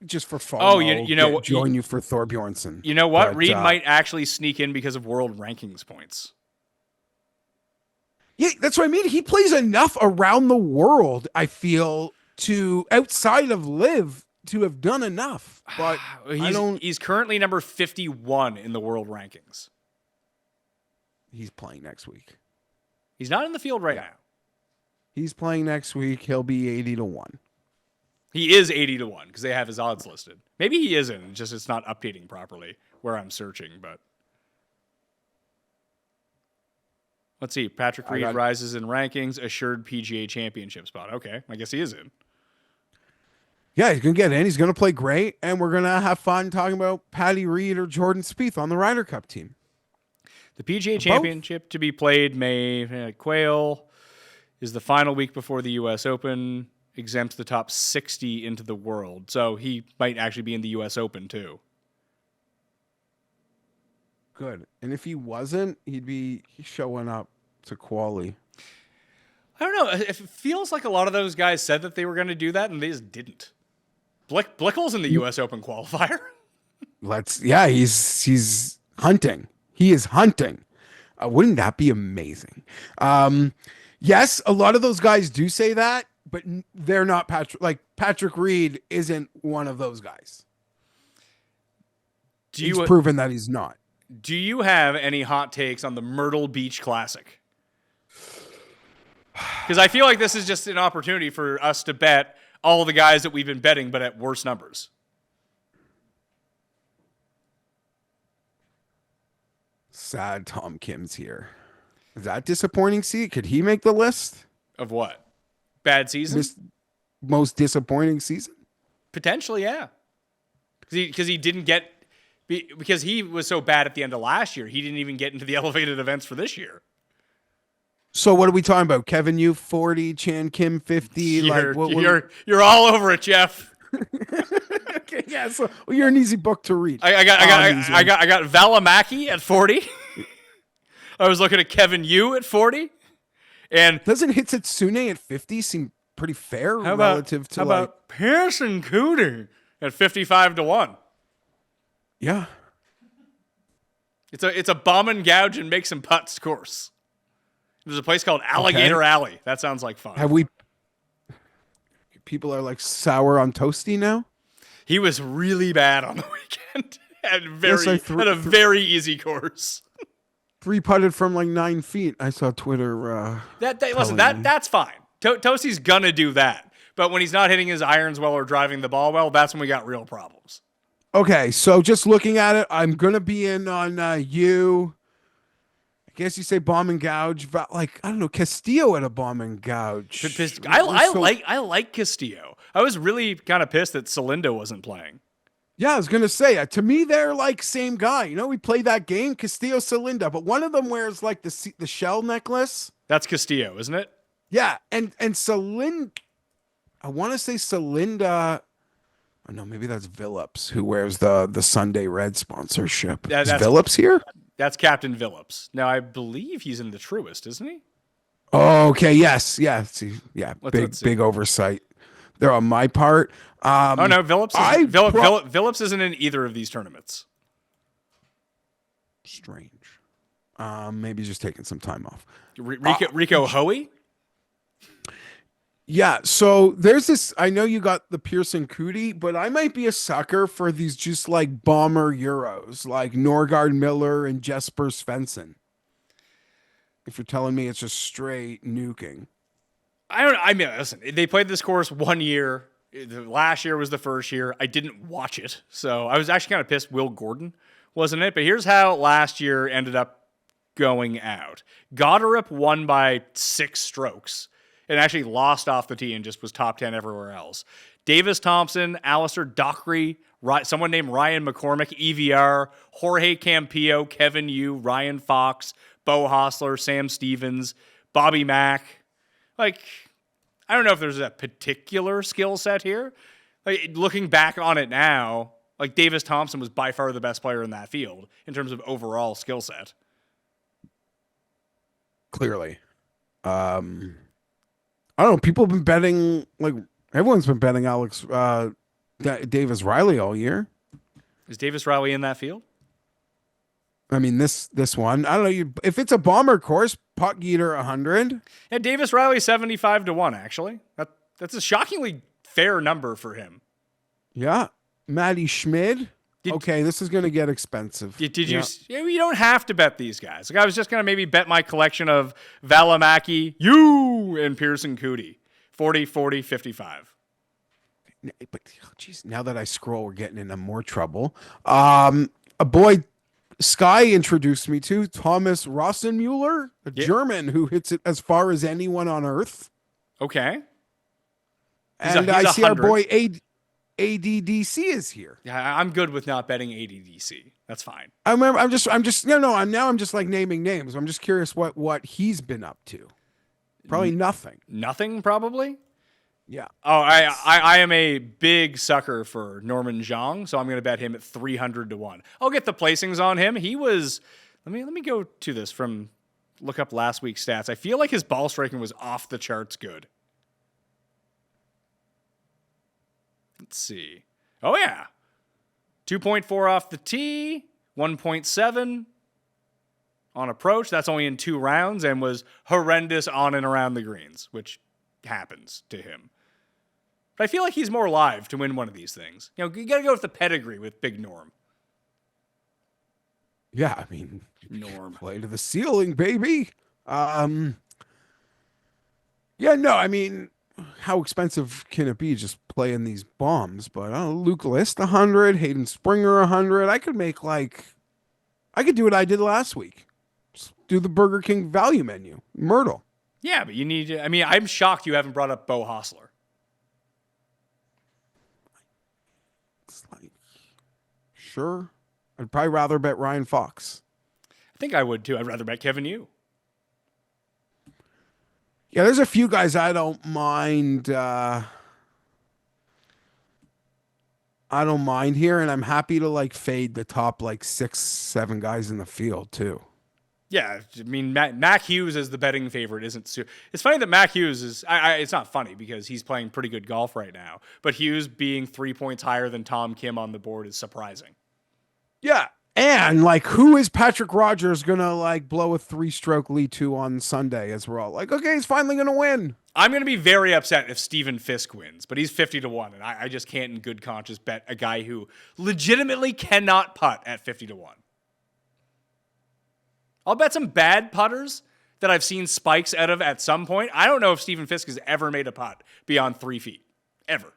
Speaker 4: just for FOMO.
Speaker 1: Oh, you know what?
Speaker 4: Join you for Thor Bjornsson.
Speaker 1: You know what?
Speaker 4: But,
Speaker 1: Reed might actually sneak in because of world rankings points.
Speaker 4: Yeah, that's what I mean. He plays enough around the world, I feel, to outside of LIV to have done enough. But
Speaker 1: he's currently number 51 in the world rankings.
Speaker 4: He's playing next week.
Speaker 1: He's not in the field right now.
Speaker 4: He's playing next week. He'll be 80-1.
Speaker 1: He is 80-1 because they have his odds listed. Maybe he isn't. Just it's not updating properly where I'm searching. But let's see. Patrick Reed rises in rankings. Assured PGA Championship spot. Okay, I guess he is in.
Speaker 4: Yeah, he's gonna get in. He's gonna play great, and we're gonna have fun talking about Patty Reed or Jordan Spieth on the Ryder Cup team.
Speaker 1: The PGA Championship to be played May. Quail is the final week before the U.S. Open. Exempts the top 60 into the world. So he might actually be in the U.S. Open too.
Speaker 4: Good. And if he wasn't, he'd be showing up to quali.
Speaker 1: I don't know. It feels like a lot of those guys said that they were going to do that and they just didn't. Blickle's in the U.S. Open qualifier.
Speaker 4: He's hunting. He is hunting. Wouldn't that be amazing? Yes, a lot of those guys do say that, but they're not Patrick. Like Patrick Reed isn't one of those guys. He's proven that he's not.
Speaker 1: Do you have any hot takes on the Myrtle Beach Classic? Because I feel like this is just an opportunity for us to bet all the guys that we've been betting, but at worse numbers.
Speaker 4: Sad Tom Kim's here. Is that disappointing? See, could he make the list?
Speaker 1: Of what? Bad season?
Speaker 4: Most disappointing season?
Speaker 1: Potentially, yeah. Because he didn't get... Because he was so bad at the end of last year, he didn't even get into the elevated events for this year.
Speaker 4: So what are we talking about? Kevin Yu 40, Chan Kim 50.
Speaker 1: You're all over it, Jeff.
Speaker 4: Okay, yeah. So you're an easy book to read.
Speaker 1: I got Valimaki at 40. I was looking at Kevin Yu at 40. And
Speaker 4: doesn't Hitsune at 50 seem pretty fair relative to
Speaker 1: about Pearson Cooter at 55-1?
Speaker 4: Yeah.
Speaker 1: It's a bomb and gouge and make some putts course. There's a place called Alligator Alley. That sounds like fun.
Speaker 4: People are like sour on Toasty now?
Speaker 1: He was really bad on the weekend. Had a very easy course.
Speaker 4: 3-putted from like 9 feet. I saw Twitter.
Speaker 1: That's fine. Toasty's gonna do that. But when he's not hitting his irons well or driving the ball well, that's when we got real problems.
Speaker 4: Okay, so just looking at it, I'm gonna be in on you. I guess you say bomb and gouge, but like I don't know, Castillo at a bomb and gouge.
Speaker 1: I like Castillo. I was really kind of pissed that Salindo wasn't playing.
Speaker 4: Yeah, I was gonna say to me they're like same guy. You know, we played that game, Castillo, Salindo, but one of them wears like the shell necklace.
Speaker 1: That's Castillo, isn't it?
Speaker 4: Yeah, and Salindo. I want to say Salinda. Oh no, maybe that's Phillips who wears the Sunday Red sponsorship. Is Phillips here?
Speaker 1: That's Captain Phillips. Now I believe he's in the Truist, isn't he?
Speaker 4: Oh, okay. Yes. Yeah. See, yeah. Big oversight there on my part.
Speaker 1: Oh no, Phillips isn't in either of these tournaments.
Speaker 4: Strange. Maybe just taking some time off.
Speaker 1: Rico Hoey.
Speaker 4: Yeah, so there's this. I know you got the Pearson Cootie, but I might be a sucker for these just like bomber Euros, like Norgard Miller and Jesper Svensson. If you're telling me it's just straight nuking.
Speaker 1: I mean, listen, they played this course 1 year. Last year was the first year. I didn't watch it, so I was actually kind of pissed Will Gordon wasn't it. But here's how last year ended up going out. Goddard won by 6 strokes. And actually lost off the tee and just was top 10 everywhere else. Davis Thompson, Alistair Dockery, someone named Ryan McCormick, EVR, Jorge Campillo, Kevin Yu, Ryan Fox, Bo Hostler, Sam Stevens, Bobby Mack. Like, I don't know if there's a particular skill set here. Like, looking back on it now, like Davis Thompson was by far the best player in that field in terms of overall skill set.
Speaker 4: Clearly. I don't know. People have been betting, like, everyone's been betting Alex Davis Riley all year.
Speaker 1: Is Davis Riley in that field?
Speaker 4: I mean, this one. I don't know. If it's a bomber course, putt Geeter 100.
Speaker 1: Yeah, Davis Riley 75-1, actually. That's a shockingly fair number for him.
Speaker 4: Yeah. Matty Schmid. Okay, this is going to get expensive.
Speaker 1: Did you? You don't have to bet these guys. Like, I was just going to maybe bet my collection of Valimaki, and Pearson Cootie. 40, 40, 55.
Speaker 4: But, geez, now that I scroll, we're getting into more trouble. A boy Sky introduced me to Thomas Rossenmuller, a German who hits it as far as anyone on earth.
Speaker 1: Okay.
Speaker 4: And I see our boy ADDC is here.
Speaker 1: Yeah, I'm good with not betting ADDC. That's fine.
Speaker 4: I'm just like naming names. I'm just curious what he's been up to. Probably nothing.
Speaker 1: Nothing, probably?
Speaker 4: Yeah.
Speaker 1: Oh, I am a big sucker for Norman Zhang, so I'm going to bet him at 300-1. I'll get the placings on him. He was, let me go to this look up last week's stats. I feel like his ball striking was off the charts good. Let's see. Oh, yeah. 2.4 off the tee, 1.7 on approach. That's only in 2 rounds and was horrendous on and around the greens, which happens to him. But I feel like he's more live to win one of these things. You got to go with the pedigree with Big Norm.
Speaker 4: Yeah, I mean,
Speaker 1: Norm.
Speaker 4: Play to the ceiling, baby. Yeah, no, I mean, how expensive can it be just playing these bombs? But Luke List 100, Hayden Springer 100. I could do what I did last week. Just do the Burger King value menu. Myrtle.
Speaker 1: Yeah, but you need to, I'm shocked you haven't brought up Bo Hostler.
Speaker 4: It's like, sure. I'd probably rather bet Ryan Fox.
Speaker 1: I think I would too. I'd rather bet Kevin Yu.
Speaker 4: Yeah, there's a few guys I don't mind. I don't mind here, and I'm happy to fade the top 6, 7 guys in the field too.
Speaker 1: Yeah, I mean, Mac Hughes as the betting favorite isn't. It's funny that Mac Hughes is. It's not funny because he's playing pretty good golf right now. But Hughes being 3 points higher than Tom Kim on the board is surprising.
Speaker 4: Yeah, and who is Patrick Rogers gonna blow a 3-stroke lead to on Sunday? As we're all okay, he's finally gonna win.
Speaker 1: I'm gonna be very upset if Stephen Fisk wins, but he's 50-1, and I just can't in good conscience bet a guy who legitimately cannot putt at 50-1. I'll bet some bad putters that I've seen spikes out of at some point. I don't know if Stephen Fisk has ever made a putt beyond 3 feet. Ever.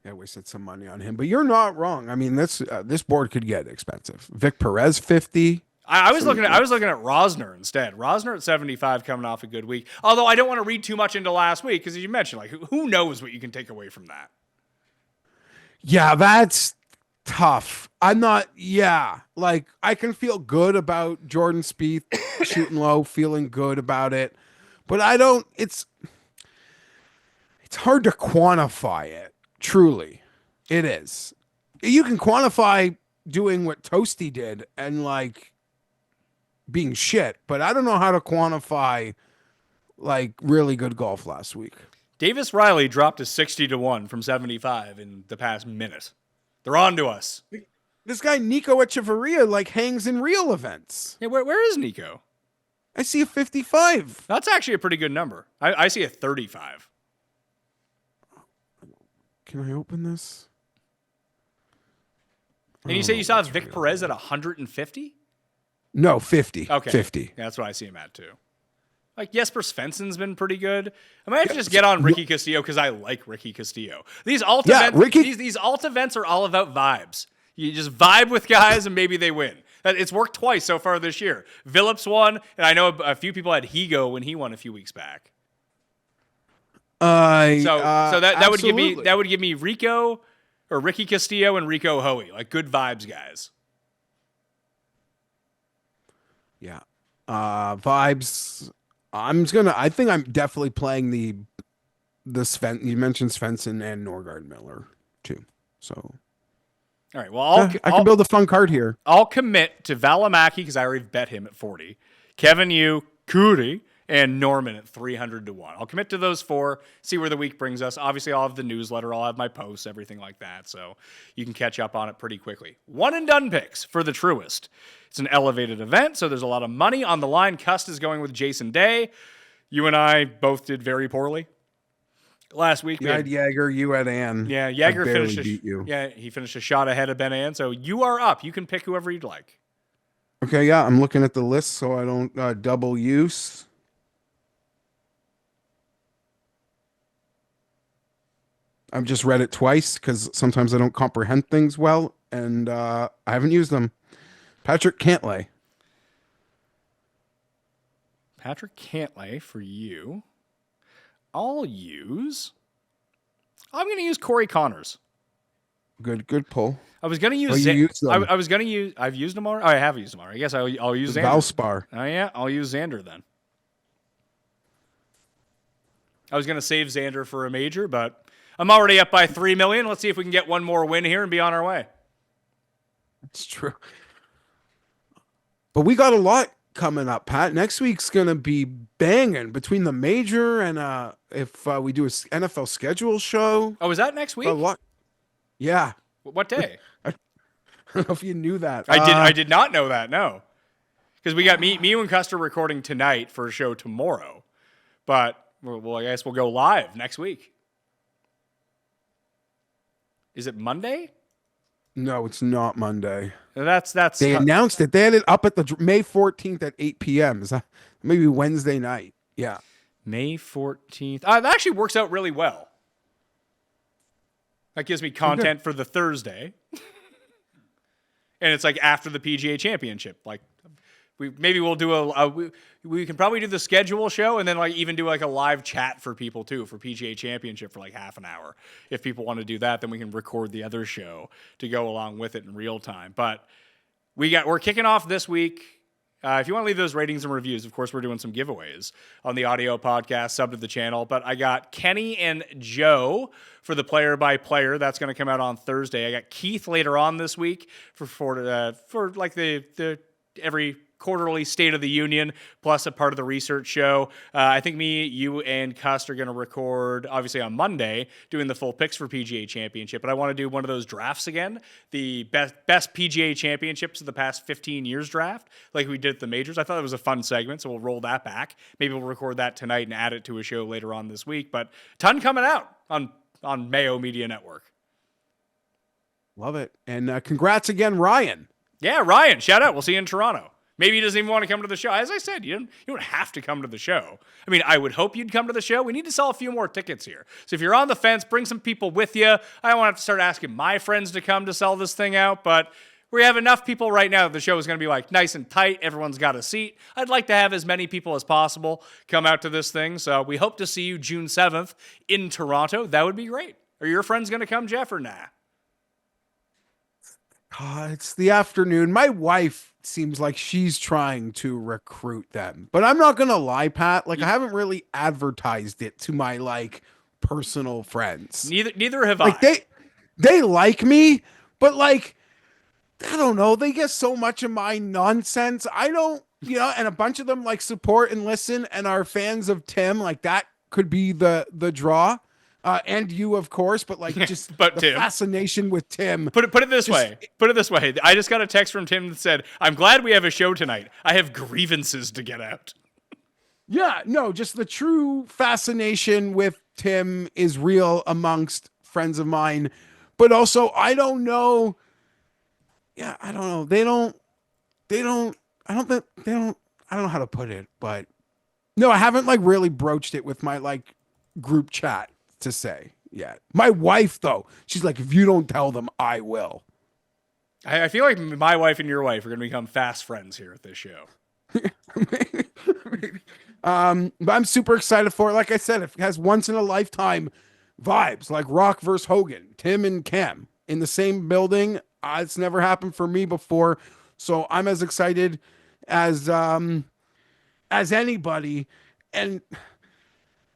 Speaker 4: Yeah, I wasted some money on him, but you're not wrong. I mean, this board could get expensive. Vic Perez 50.
Speaker 1: I was looking at Rosner instead. Rosner at 75 coming off a good week. Although I don't want to read too much into last week because as you mentioned, who knows what you can take away from that.
Speaker 4: Yeah, that's tough. I'm not. Yeah, I can feel good about Jordan Spieth shooting low, feeling good about it, but I don't. It's hard to quantify it. Truly, it is. You can quantify doing what Toasty did and being shit, but I don't know how to quantify really good golf last week.
Speaker 1: Davis Riley dropped to 60-1 from 75 in the past minute. They're on to us.
Speaker 4: This guy Nico Echeverria hangs in real events.
Speaker 1: Yeah, where is Nico?
Speaker 4: I see a 55.
Speaker 1: That's actually a pretty good number. I see a 35.
Speaker 4: Can I open this?
Speaker 1: And you say you saw Vic Perez at 150?
Speaker 4: No, 50.
Speaker 1: Okay.
Speaker 4: 50.
Speaker 1: Yeah, that's what I see him at too. Jesper Svensson's been pretty good. I might have to just get on Ricky Castillo because I like Ricky Castillo. These alt events, these alt events are all about vibes. You just vibe with guys and maybe they win. It's worked twice so far this year. Phillips won, and I know a few people had Higo when he won a few weeks back. So that would give me Rico or Ricky Castillo and Rico Hoey, good vibes guys.
Speaker 4: Yeah. Vibes. I think I'm definitely playing the Sven. You mentioned Svensson and Norgard Miller too. So.
Speaker 1: All right. Well,
Speaker 4: I can build a fun card here.
Speaker 1: I'll commit to Valimaki because I already bet him at 40. Kevin Yu, Cootie, and Norman at 300 to 1. I'll commit to those 4, see where the week brings us. Obviously, I'll have the newsletter, I'll have my posts, everything like that, so you can catch up on it pretty quickly. One and done picks for the Truist. It's an elevated event, so there's a lot of money on the line. Cust is going with Jason Day. You and I both did very poorly last week.
Speaker 4: You had Jagger, you had Ann.
Speaker 1: Yeah, Jagger finished.
Speaker 4: Beat you.
Speaker 1: Yeah, he finished a shot ahead of Ben Ann. So you are up. You can pick whoever you'd like.
Speaker 4: Okay, yeah, I'm looking at the list so I don't double use. I've just read it twice because sometimes I don't comprehend things well, and I haven't used them. Patrick Cantlay.
Speaker 1: Patrick Cantlay for you. I'm going to use Corey Connors.
Speaker 4: Good pull.
Speaker 1: I was going to use. I was going to use. I've used him already. I have used him already. I guess I'll use Xander.
Speaker 4: Valspar.
Speaker 1: Oh yeah, I'll use Xander then. I was going to save Xander for a major, but I'm already up by 3 million. Let's see if we can get one more win here and be on our way.
Speaker 4: It's true. But we got a lot coming up, Pat. Next week's gonna be banging between the major and if we do a NFL schedule show.
Speaker 1: Oh, is that next week?
Speaker 4: A lot. Yeah.
Speaker 1: What day?
Speaker 4: I don't know if you knew that.
Speaker 1: I did not know that. No, because we got me and Cust are recording tonight for a show tomorrow, but well, I guess we'll go live next week. Is it Monday?
Speaker 4: No, it's not Monday.
Speaker 1: That's
Speaker 4: They announced it. They had it up at the May 14th at 8 p.m. Is that maybe Wednesday night? Yeah.
Speaker 1: May 14th. That actually works out really well. That gives me content for the Thursday. And it's like after the PGA Championship. Like we'll do we can probably do the schedule show and then like even do like a live chat for people too for PGA Championship for like half an hour. If people want to do that, then we can record the other show to go along with it in real time. But we're kicking off this week. If you want to leave those ratings and reviews, of course, we're doing some giveaways on the audio podcast, sub to the channel. But I got Kenny and Joe for the player-by-player. That's going to come out on Thursday. I got Keith later on this week for like the every quarterly State of the Union, plus a part of the research show. I think me, you, and Cust are going to record, obviously, on Monday, doing the full picks for PGA Championship. But I want to do one of those drafts again, the best PGA Championships of the past 15 years draft, like we did at the majors. I thought it was a fun segment, so we'll roll that back. Maybe we'll record that tonight and add it to a show later on this week. But ton coming out on Mayo Media Network.
Speaker 4: Love it. And congrats again, Ryan.
Speaker 1: Yeah, Ryan, shout out. We'll see you in Toronto. Maybe he doesn't even want to come to the show. As I said, you don't have to come to the show. I mean, I would hope you'd come to the show. We need to sell a few more tickets here. So if you're on the fence, bring some people with you. I don't want to have to start asking my friends to come to sell this thing out, but we have enough people right now that the show is going to be like nice and tight. Everyone's got a seat. I'd like to have as many people as possible come out to this thing. So we hope to see you June 7th in Toronto. That would be great. Are your friends going to come, Jeff, or nah?
Speaker 4: It's the afternoon. My wife seems like she's trying to recruit them, but I'm not gonna lie, Pat. Like I haven't really advertised it to my like personal friends.
Speaker 1: Neither have
Speaker 4: like,
Speaker 1: I.
Speaker 4: They like me, but like I don't know. They get so much of my nonsense. I don't, and a bunch of them like support and listen and are fans of Tim. Like that could be the draw. And you, of course, but like just
Speaker 1: but
Speaker 4: the
Speaker 1: Tim.
Speaker 4: fascination with Tim.
Speaker 1: Put it this way. Put it this way. I just got a text from Tim that said, "I'm glad we have a show tonight. I have grievances to get out."
Speaker 4: Yeah, no, just the true fascination with Tim is real amongst friends of mine, but also I don't know. Yeah, I don't know. I don't know how to put it, but no, I haven't like really broached it with my like group chat to say yet. My wife, though, she's like, if you don't tell them, I will.
Speaker 1: I feel like my wife and your wife are going to become fast friends here at this show.
Speaker 4: Maybe. But I'm super excited for it. Like I said, it has once in a lifetime vibes, like Rock versus Hogan, Tim and Cam in the same building. It's never happened for me before, so I'm as excited as anybody. And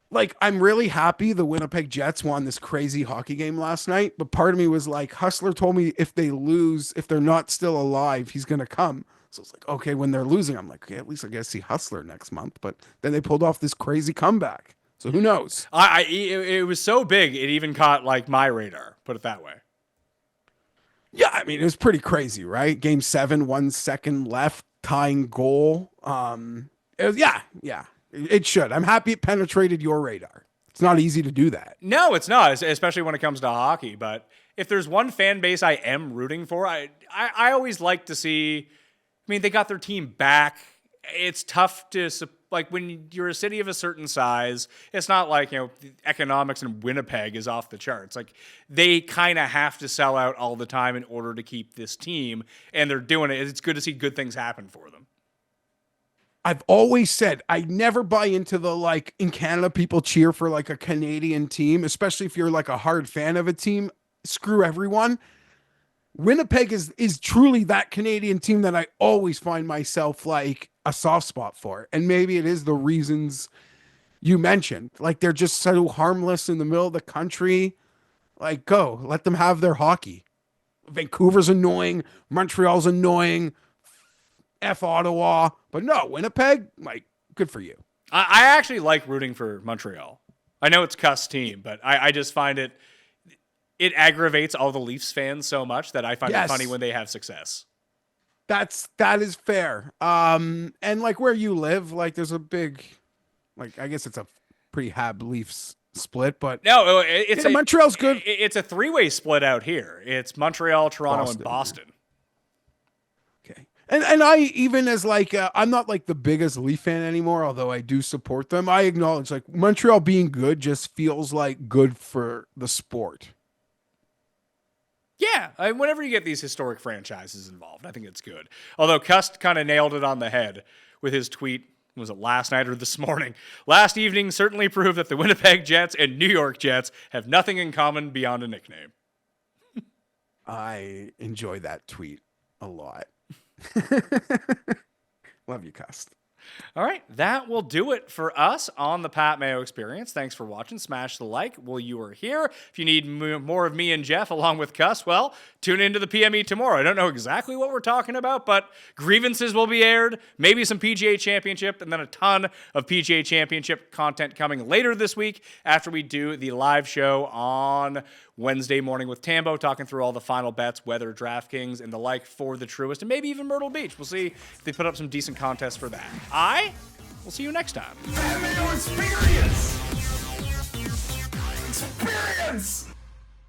Speaker 4: like, I'm really happy the Winnipeg Jets won this crazy hockey game last night, but part of me was like, Hustler told me if they lose, if they're not still alive, he's going to come. So it's like, okay, when they're losing, I'm like, okay, at least I get to see Hustler next month. But then they pulled off this crazy comeback. So who knows?
Speaker 1: It was so big, it even caught like my radar. Put it that way.
Speaker 4: Yeah, I mean, it was pretty crazy, right? Game 7, 1 second left, tying goal. It was, yeah. It should. I'm happy it penetrated your radar. It's not easy to do that.
Speaker 1: No, it's not, especially when it comes to hockey. But if there's one fan base I am rooting for, I always like to see. I mean, they got their team back. It's tough to, like, when you're a city of a certain size, it's not like, the economics in Winnipeg is off the charts. Like, they kind of have to sell out all the time in order to keep this team, and they're doing it. It's good to see good things happen for them.
Speaker 4: I've always said I never buy into the, like, in Canada, people cheer for like a Canadian team, especially if you're like a hard fan of a team. Screw everyone. Winnipeg is truly that Canadian team that I always find myself like a soft spot for. And maybe it is the reasons you mentioned. Like, they're just so harmless in the middle of the country. Like, go, let them have their hockey. Vancouver's annoying. Montreal's annoying. F Ottawa. But no, Winnipeg, like, good for you.
Speaker 1: I actually like rooting for Montreal. I know it's Cust team, but I just find it aggravates all the Leafs fans so much that I find it funny when they have success.
Speaker 4: That is fair. And like where you live, like there's a big, like, I guess it's a pretty Hab Leafs split, but
Speaker 1: no, it's
Speaker 4: Montreal's good.
Speaker 1: It's a 3-way split out here. It's Montreal, Toronto, and Boston.
Speaker 4: Okay. And I, even as like, I'm not like the biggest Leaf fan anymore, although I do support them. I acknowledge like Montreal being good just feels like good for the sport.
Speaker 1: Yeah, whenever you get these historic franchises involved, I think it's good. Although Cust kind of nailed it on the head with his tweet, was it last night or this morning? Last evening certainly proved that the Winnipeg Jets and New York Jets have nothing in common beyond a nickname.
Speaker 4: I enjoy that tweet a lot. Love you, Cust.
Speaker 1: All right, that will do it for us on the Pat Mayo Experience. Thanks for watching. Smash the like while you are here. If you need more of me and Geoff along with Cust, well, tune into the PME tomorrow. I don't know exactly what we're talking about, but grievances will be aired, maybe some PGA Championship, and then a ton of PGA Championship content coming later this week after we do the live show on Wednesday morning with Tambo, talking through all the final bets, weather, DraftKings, and the like for the Truist, and maybe even Myrtle Beach. We'll see if they put up some decent contests for that. We'll see you next time.
Speaker 3: Mayo Experience! Experience!